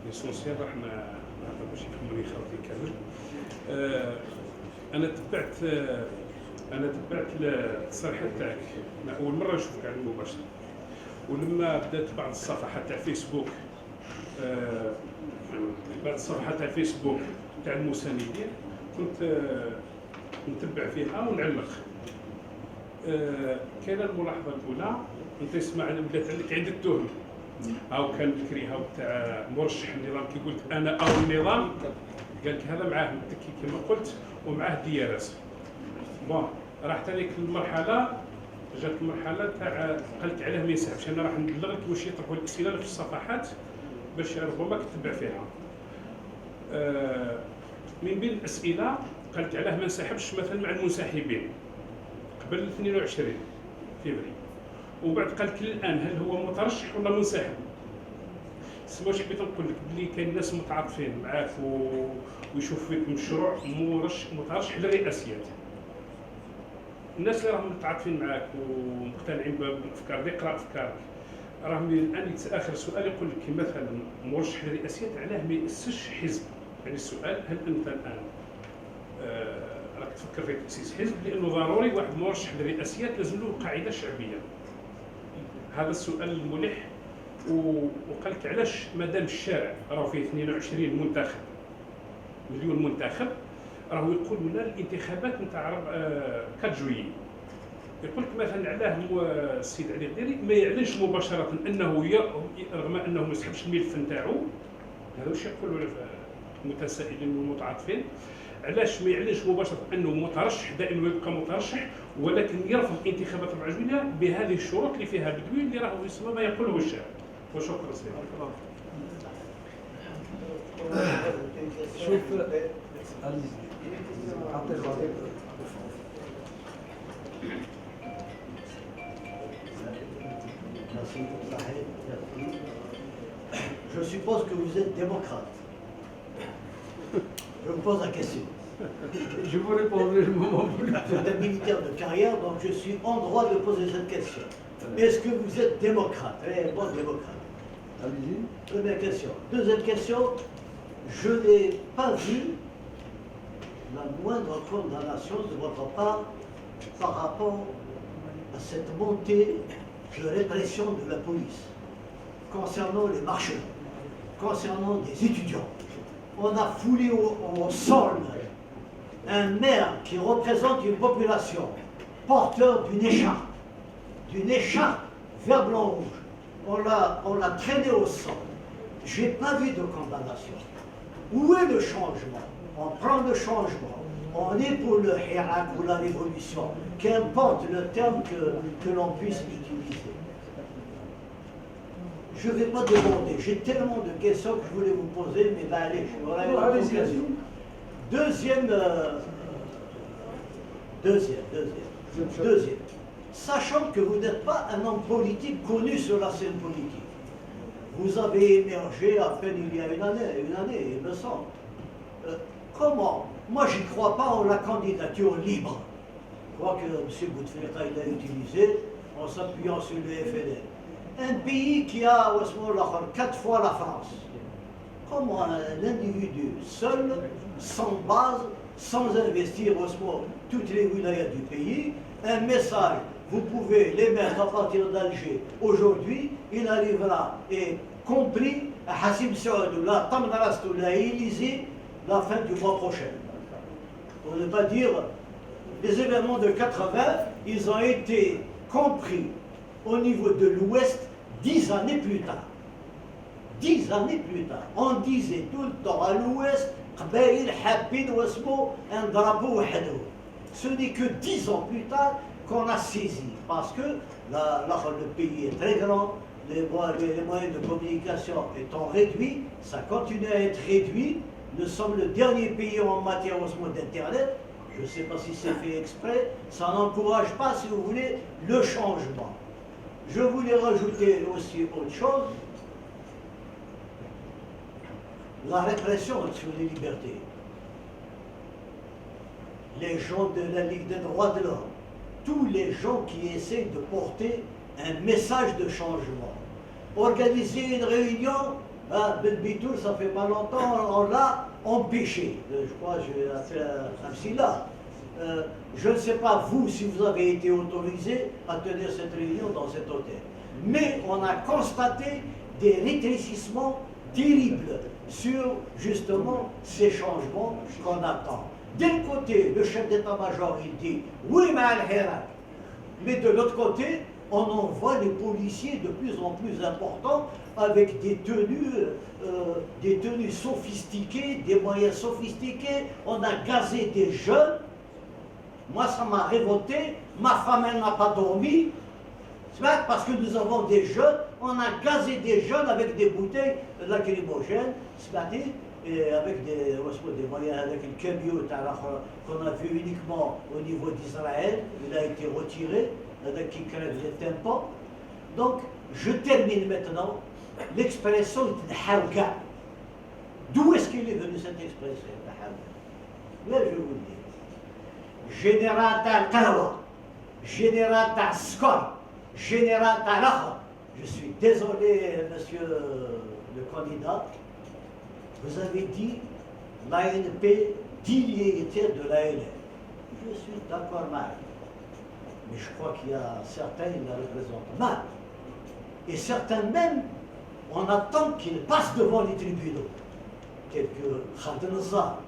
ليسونسيال راح نعطيكم شي كملي خاطري كامل انا تبعت التصريحات تاعك اول مره نشوفك على المباشر ولما بدات بعض الصفحات تاع فيسبوك بعض الصفحات تاع فيسبوك تاع المساندين كنت نتبع فيها ونعلق كاينه الملاحظه الاولى انت اسمع بدات عندك عده تهم او كان بكري هاو تاع مرشح النظام كي قلت انا او النظام قال لك هذا معاه متكي كما قلت ومعاه ديارات بون راحت هذيك المرحله جات المرحله تاع قالت عليه ما يسحبش انا راح نبلغ لك واش يطرحوا الاسئله في الصفحات باش ربما تتبع فيها من بين الاسئله قالت عليه ما انسحبش مثلا مع المنسحبين قبل 22 فبراير وبعد قالت لي الان هل هو مترشح ولا منسحب سما واش بغيت نقول لك بلي كاين ناس متعاطفين معاك ويشوف فيك مشروع مترشح للرئاسيات الناس اللي راهم متعاطفين معاك ومقتنعين بالافكار دي قرا افكارك راهم الان اخر سؤال يقول لك مثلا مرشح للرئاسيات علاه ما ياسسش حزب يعني السؤال هل انت الان راك تفكر في تاسيس حزب لانه ضروري واحد مرشح للرئاسيات لازم له قاعده شعبيه هذا السؤال الملح وقال لك علاش مادام الشارع راه فيه 22 منتخب مليون منتخب راهو يقول لنا الانتخابات نتاع 4 جويي يقول لك مثلا علاه السيد علي غديري ما يعلنش مباشره انه رغم انه ما يسحبش الملف نتاعو هذا واش يقولوا المتسائلين والمتعاطفين علاش ما يعلنش مباشره انه مترشح دائما يبقى مترشح ولكن يرفض انتخابات 4 جويلية بهذه الشروط اللي فيها بدوي اللي راهو يسمى ما يقوله الشارع وشكرا سيدي. شوف Je suppose que vous êtes démocrate. Je vous pose la question. Je vous répondrai le moment voulu. Vous êtes militaire de carrière, donc je suis en droit de poser cette question. Est-ce que vous êtes démocrate? Bon démocrate. Allez-y. Première question. Deuxième question, je n'ai pas vu la moindre condamnation de votre part par rapport à cette montée de répression de la police concernant les marcheurs, concernant des étudiants. On a foulé au sol un maire qui représente une population porteur d'une écharpe vert blanc rouge. On l'a traîné au sol. J'ai pas vu de condamnation. Où est le changement? On prend le changement. On est pour le Hirak ou la révolution, qu'importe le terme que l'on puisse utiliser. Je ne vais pas demander, j'ai tellement de questions que je voulais vous poser, mais ben allez, je vais avoir l'occasion. Deuxième. Sachant que vous n'êtes pas un homme politique connu sur la scène politique. Vous avez émergé à peine il y a une année, il me semble. Comment? Moi, je n'y crois pas en la candidature libre. Je crois que M. Bouteflika l'a utilisé en s'appuyant sur le FNL. Un pays qui a, 4 fois la France. Comment un individu seul, sans base, sans investir toutes les wilayas du pays, un message, vous pouvez l'émettre à partir d'Alger. Aujourd'hui, il arrivera et compris à Hassim Saoud, la Tamnarast ou la Élysée, la fin du mois prochain. Pour ne pas dire, les événements de 80, ils ont été compris au niveau de l'Ouest 10 années plus tard. 10 années plus tard. On disait tout le temps à l'Ouest, un drapeau. Ce n'est que 10 ans plus tard qu'on a saisi, parce que le pays est très grand, les moyens de communication étant réduits, ça continue à être réduit. Nous sommes le dernier pays en matière d'Internet. Je ne sais pas si c'est fait exprès, ça n'encourage pas, si vous voulez, le changement. Je voulais rajouter aussi autre chose, la répression sur les libertés. Les gens de la Ligue des droits de l'homme, tous les gens qui essaient de porter un message de changement. Organiser une réunion, Belbitour, ça fait pas longtemps, on l'a empêché. Je crois que j'ai fait un psy-là. Je ne sais pas, vous, si vous avez été autorisé à tenir cette réunion dans cet hôtel. Mais on a constaté des rétrécissements terribles sur, justement, ces changements qu'on attend. D'un côté, le chef d'état-major, il dit « Oui, mais al-Hirak ». Mais de l'autre côté, on envoie les policiers de plus en plus importants avec des tenues sophistiquées, des moyens sophistiqués. On a gazé des jeunes. Moi, ça m'a révolté. Ma femme, elle n'a pas dormi. C'est pas parce que nous avons des jeunes. On a gazé des jeunes avec des bouteilles lacrymogènes. Et avec des moyens, avec le camion qu'on a vu uniquement au niveau d'Israël. Il a été retiré, qui crève les tympans. Donc, je termine maintenant. L'expression de Hawga. D'où est-ce qu'il est venu cette expression de Hawga? Là, je vous le dis. Général Tal-Kawa, général Tal-Skor, général Tal-Akha. Je suis désolé, monsieur le candidat. Vous avez dit l'ANP dignitaire de l'ANF. Je suis d'accord mal. Mais je crois qu'il y a certains qui la représentent mal. Et certains même, on attend qu'ils passent devant les tribunaux, tels que Khaled Nazar.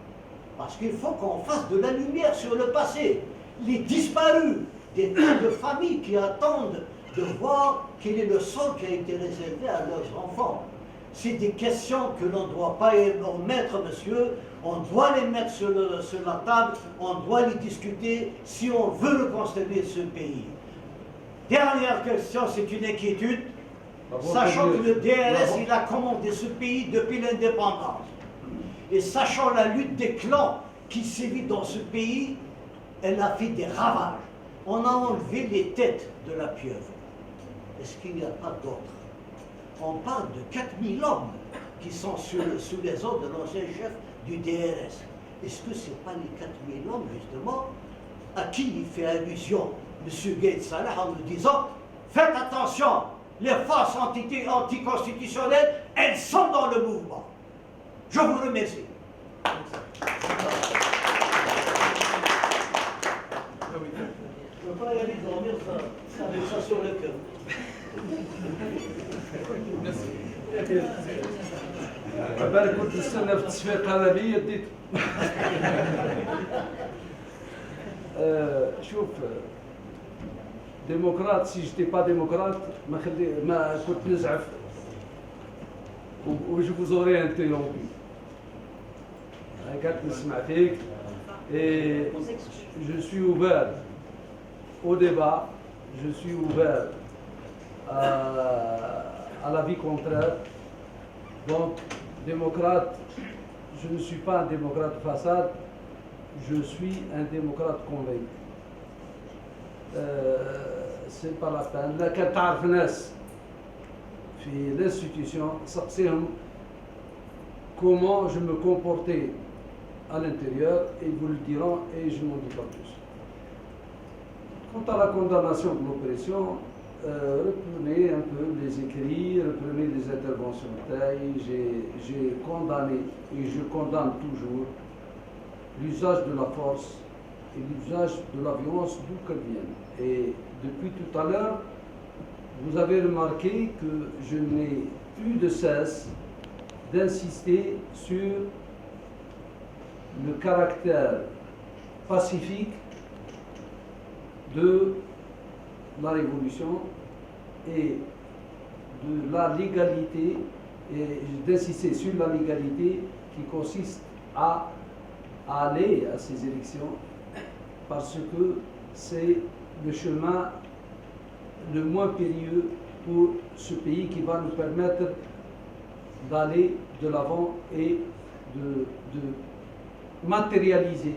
Parce qu'il faut qu'on fasse de la lumière sur le passé. Les disparus, des tas de familles qui attendent de voir quel est le sort qui a été réservé à leurs enfants. C'est des questions que l'on ne doit pas mettre, monsieur. On doit les mettre sur la table, on doit les discuter si on veut reconstruire ce pays. Dernière question, c'est une inquiétude. Sachant que le DRS, il a commandé ce pays depuis l'indépendance. Et sachant la lutte des clans qui sévit dans ce pays, elle a fait des ravages. On a enlevé les têtes de la pieuvre. Est-ce qu'il n'y a pas d'autres? On parle de 4000 hommes qui sont sous les ordres de l'ancien chef du DRS. Est-ce que ce n'est pas les 4000 hommes, justement, à qui il fait allusion M. Gates Salah en nous disant « Faites attention, les forces anticonstitutionnelles, elles sont dans le mouvement. » Je vous remercie. Je ne peux pas y aller dormir avec ça sur le cœur. عبالك كنت نستنى في التصفيق هذا لي يديك. شوف ديمقراط سي جيتي با ديمقراط ما كنت نزعف وجو فوز اوري انتيرومبي. Et je suis ouvert au débat, je suis ouvert à la vie contraire. Donc, démocrate, je ne suis pas un démocrate façade, je suis un démocrate convaincu. C'est pas la peine. Là, quand تعرف ناس في l'institution, سقسيهم comment je me comportais à l'intérieur, et ils vous le diront, et je n'en dis pas plus. Quant à la condamnation de l'oppression, reprenez un peu les écrits, reprenez les interventions de taille. J'ai condamné, et je condamne toujours, l'usage de la force et l'usage de la violence d'où qu'elle vienne. Et depuis tout à l'heure, vous avez remarqué que je n'ai eu de cesse d'insister sur le caractère pacifique de la révolution et de la légalité, et d'insister sur la légalité qui consiste à aller à ces élections parce que c'est le chemin le moins périlleux pour ce pays qui va nous permettre d'aller de l'avant et de matérialiser,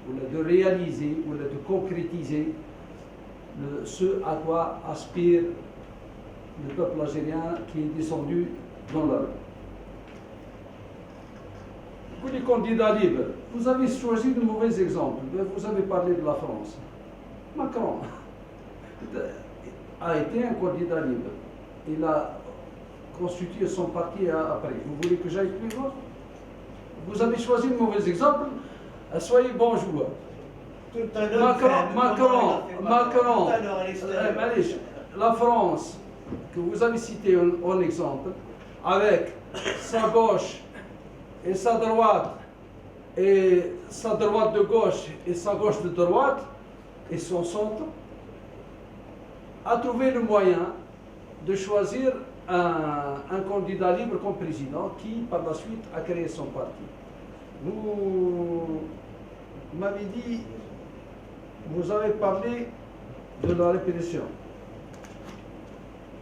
ou de réaliser, ou de concrétiser ce à quoi aspire le peuple algérien qui est descendu dans la rue. Pour les candidats libres, vous avez choisi de mauvais exemples. Vous avez parlé de la France. Macron a été un candidat libre. Il a constitué son parti après. Vous voulez que j'aille plus loin? Vous avez choisi de mauvais exemples. Soyez bons joueurs. Macron, la France, que vous avez cité en exemple, avec sa gauche et sa droite de gauche et sa gauche de droite, et son centre, a trouvé le moyen de choisir un candidat libre comme président qui, par la suite, a créé son parti. Vous m'avez dit, vous avez parlé de la répression,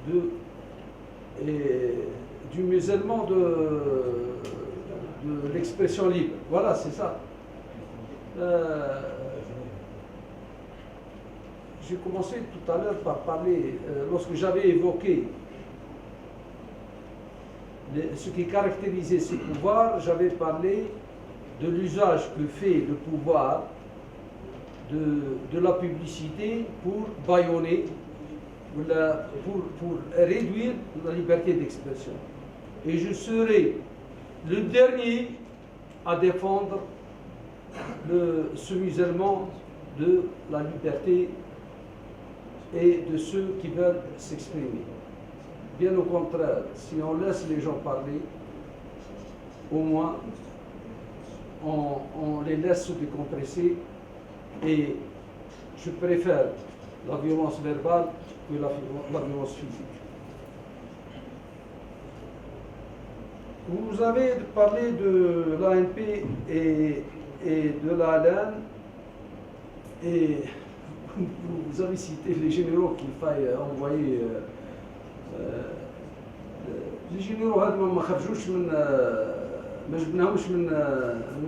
du musellement de l'expression libre. Voilà, c'est ça. J'ai commencé tout à l'heure par parler, lorsque j'avais évoqué ce qui caractérisait ce pouvoir, j'avais parlé de l'usage que fait le pouvoir de la publicité pour bâillonner, pour réduire la liberté d'expression. Et je serai le dernier à défendre ce musellement de la liberté et de ceux qui veulent s'exprimer. Bien au contraire, si on laisse les gens parler, au moins on les laisse se décompresser, et je préfère la violence verbale que la violence physique. Vous avez parlé de l'ANP et de l'ALN, et vous avez cité les généraux qu'il faille envoyer. Les généraux ما خرجوش ما جبناهمش من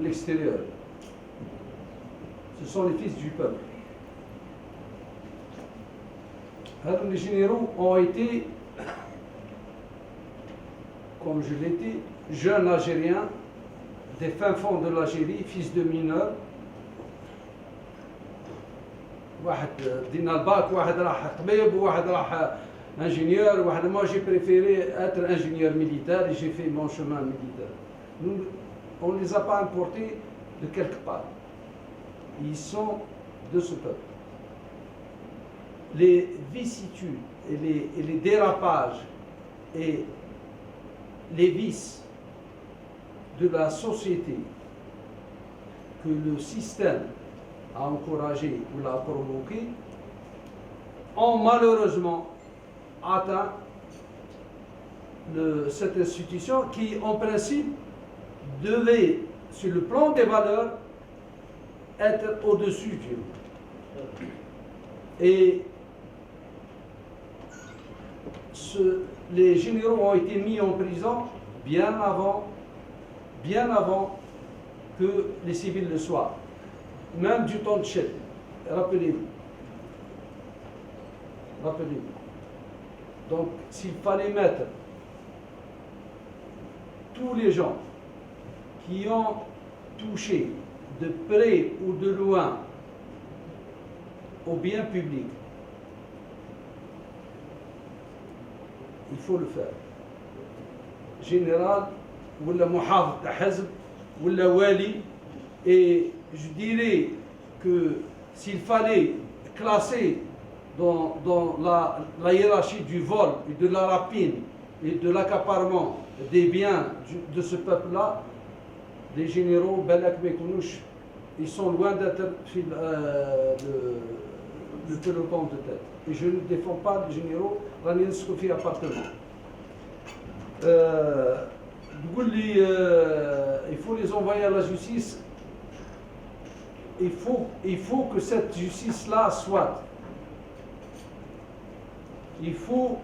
l'extérieur. Ce sont les fils du peuple. Les généraux ont été, comme je l'étais, jeunes Algériens, des fins fonds de l'Algérie, fils de mineurs. واحد دينا الباك، واحد راح طبيب، وواحد راح ingénieur, moi j'ai préféré être ingénieur militaire et j'ai fait mon chemin militaire. On ne les a pas importés de quelque part. Ils sont de ce peuple. Les vicissitudes et les dérapages et les vices de la société que le système a encouragé ou l'a provoqué ont malheureusement atteint cette institution qui, en principe, devait sur le plan des valeurs, être au-dessus du monde. Et les généraux ont été mis en prison bien avant que les civils le soient, même du temps de Chet. Rappelez-vous. Donc, s'il fallait mettre tous les gens qui ont touché de près ou de loin au bien public, il faut le faire. Général, ou la muhafid de Hizb, ou la wali, et je dirais que s'il fallait classer dans la hiérarchie du vol et de la rapine et de l'accaparement des biens de ce peuple-là, les généraux, Balak Mekounouch, ils sont loin d'être le peloton de tête. Et je ne défends pas les généraux, Ranil Skoufi appartement. Il faut les envoyer à la justice. Il faut que cette justice-là soit. Il faut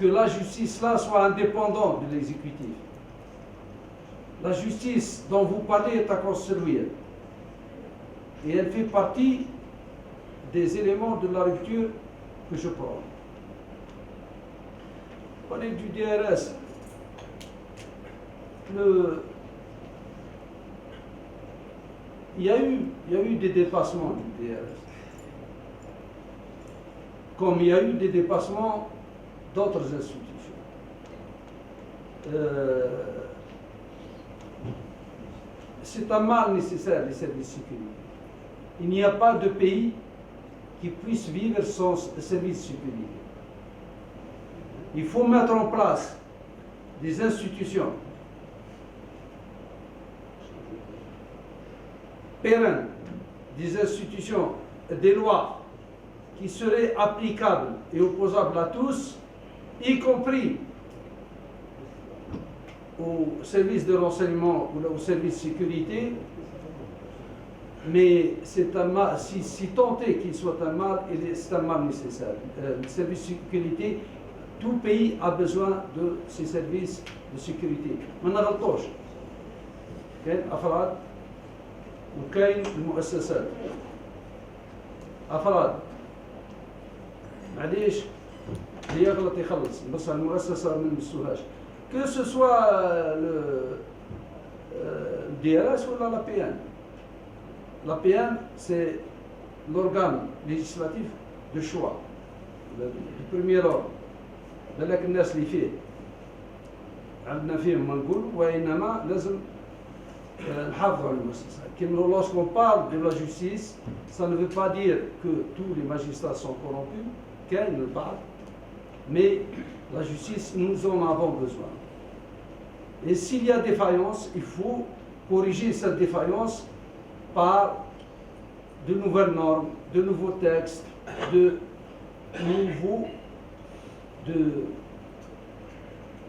que la justice-là soit indépendante de l'exécutif. La justice dont vous parlez est à construire. Et elle fait partie des éléments de la rupture que je prends. Parlez du DRS. Il y a eu des dépassements du DRS. Comme il y a eu des dépassements d'autres institutions. C'est un mal nécessaire, les services de sécurité. Il n'y a pas de pays qui puisse vivre sans services de sécurité. Il faut mettre en place des institutions pérennes, des institutions, des lois qui seraient applicables et opposables à tous, y compris aux services de renseignement ou aux services de sécurité, mais c'est un mal, si tant est qu'il soit un mal, c'est un mal nécessaire. Le service de sécurité, tout pays a besoin de ces services de sécurité. ما نغلطوش. كاين أفراد وكاين المؤسسات. أفراد معليش اللي يغلط يخلص بس المؤسسة ما نمسوهاش. Que ce soit le DRS ou la PN. La PN, c'est l'organe législatif de choix, du premier ordre. لكن الناس اللي فيه عندنا فيهم ما نقول وإنما لازم نحافظوا على المؤسسة. Lorsqu'on parle de la justice, ça ne veut pas dire que tous les magistrats sont corrompus, كاين البعض, mais la justice, nous en avons besoin. Et s'il y a défaillance, il faut corriger cette défaillance par de nouvelles normes, de nouveaux textes, de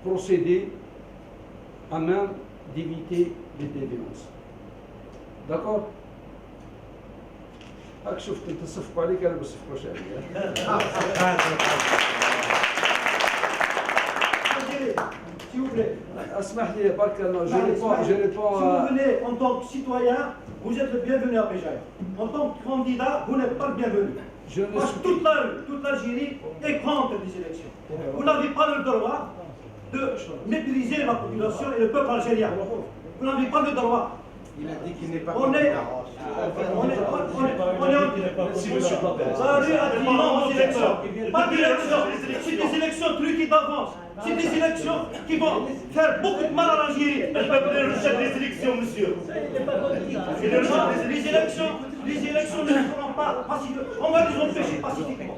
procéder à même d'éviter les déviances. D'accord? هاك شفت انت صفقوا عليك انا بصفقوا عليك. S'il vous plaît. اسمح لي برك je réponds. Si vous venez en tant que citoyen, vous êtes le bienvenu à Béjaïa. En tant que candidat, vous n'êtes pas le bienvenu. Parce que toute l'Algérie est contre les élections. Vous n'avez pas le droit de mépriser la population et le peuple algérien. Vous n'avez pas le droit. Il a dit qu'il n'est pas Si monsieur la rue a dit non aux élections. Pas d'élections. C'est des élections truquées d'avance. C'est des élections qui vont faire beaucoup de mal à l'Algérie. Elle peut donner le chef des élections, monsieur. Les élections ne seront pas pacifiques. On va les empêcher pacifiquement.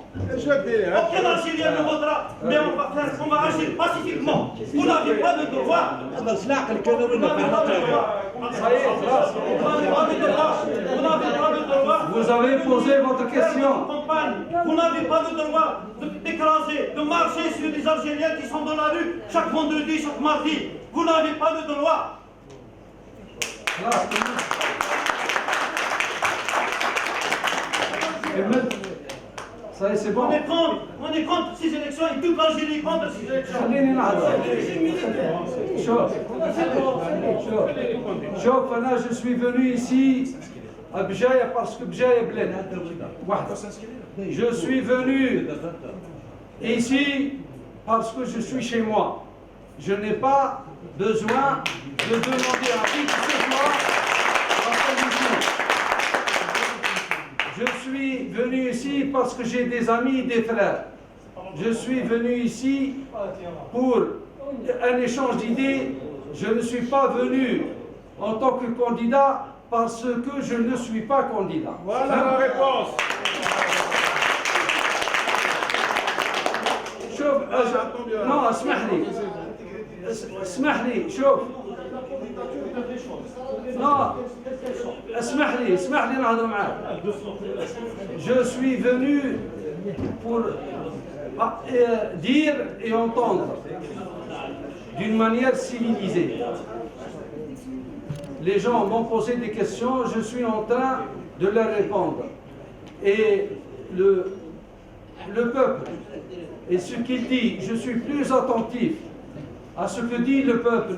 Aucun Algérien ne votera, mais on va agir pacifiquement. Vous n'avez pas de devoir. Vous avez posé votre question. Vous n'avez pas le droit d'écraser, de marcher sur les Algériens qui sont dans la rue chaque vendredi, chaque mardi. Vous n'avez pas le droit. Ça y est, c'est bon. On est contre ces élections et toute l'Algérie est contre ces élections. شوف أنا je suis venu ici à Bjaïa parce que Bjaïa bled. Je suis venu ici parce que je suis chez moi. Je n'ai pas besoin de demander à qui que ce soit la permission. Je suis venu ici parce que j'ai des amis, des frères. Je suis venu ici pour un échange d'idées. Je ne suis pas venu en tant que candidat parce que je ne suis pas candidat. Voilà la réponse. شوف non اسمح لي شوف اسمح لي نهضر معاك. Je suis venu pour dire et entendre d'une manière civilisée. Les gens m'ont posé des questions, je suis en train de leur répondre. Et le peuple, et ce qu'il dit, je suis plus attentif à ce que dit le peuple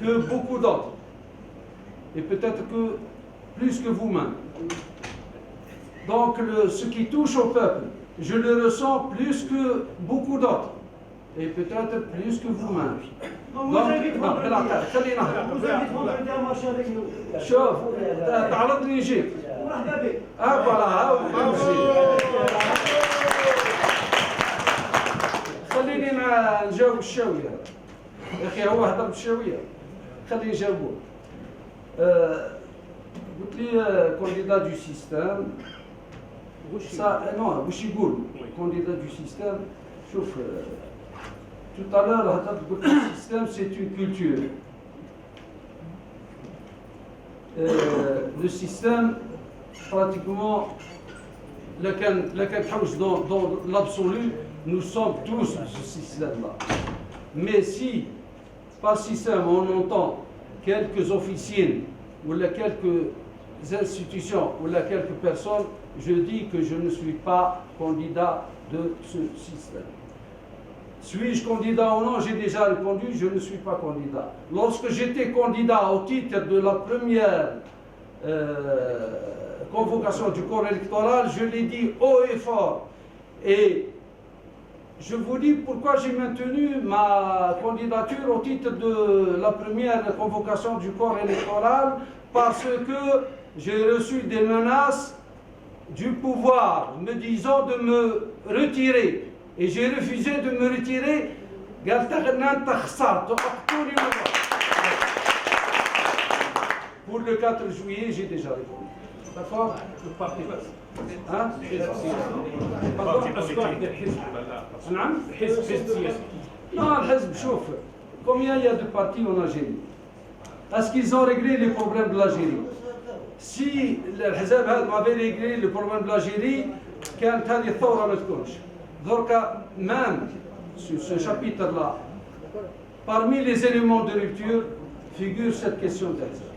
que beaucoup d'autres. Et peut-être que plus que vous-même. Donc ce qui touche au peuple, je le ressens plus que beaucoup d'autres. Et peut-être plus que vous-même. Vous invitez à marcher avec nous. شوف تعرضني نجيب فوالا خليني نجاوب الشاويه يا اخي هو هضر بالشاويه خليني نجاوبوه قلت لي كانديدا دو سيستيم نو واش يقول كانديدا دو سيستيم شوف tout à l'heure هضرت قلت le système c'est une culture. Le système, pratiquement, dans l'absolu, nous sommes tous ce système-là. Mais si, par système, on entend quelques officines, ou quelques institutions, ou quelques personnes, je dis que je ne suis pas candidat de ce système. Suis-je candidat ou non? J'ai déjà répondu, je ne suis pas candidat. Lorsque j'étais candidat au titre de la première convocation du corps électoral, je l'ai dit haut et fort. Et je vous dis pourquoi j'ai maintenu ma candidature au titre de la première convocation du corps électoral, parce que j'ai reçu des menaces du pouvoir me disant de me retirer. Et j'ai refusé de me retirer. Pour le 4 juillet, j'ai déjà répondu. D'accord? Le parti hein? Non, الحزب شوف. Combien il y a de partis en Algérie? Est-ce qu'ils ont réglé les problèmes de l'Algérie? Si الحزب هذا avait réglé le problème de l'Algérie, كانت هذه الثورة ما تكونش. Donc, même sur ce chapitre-là, parmi les éléments de rupture figure cette question d'Algérie.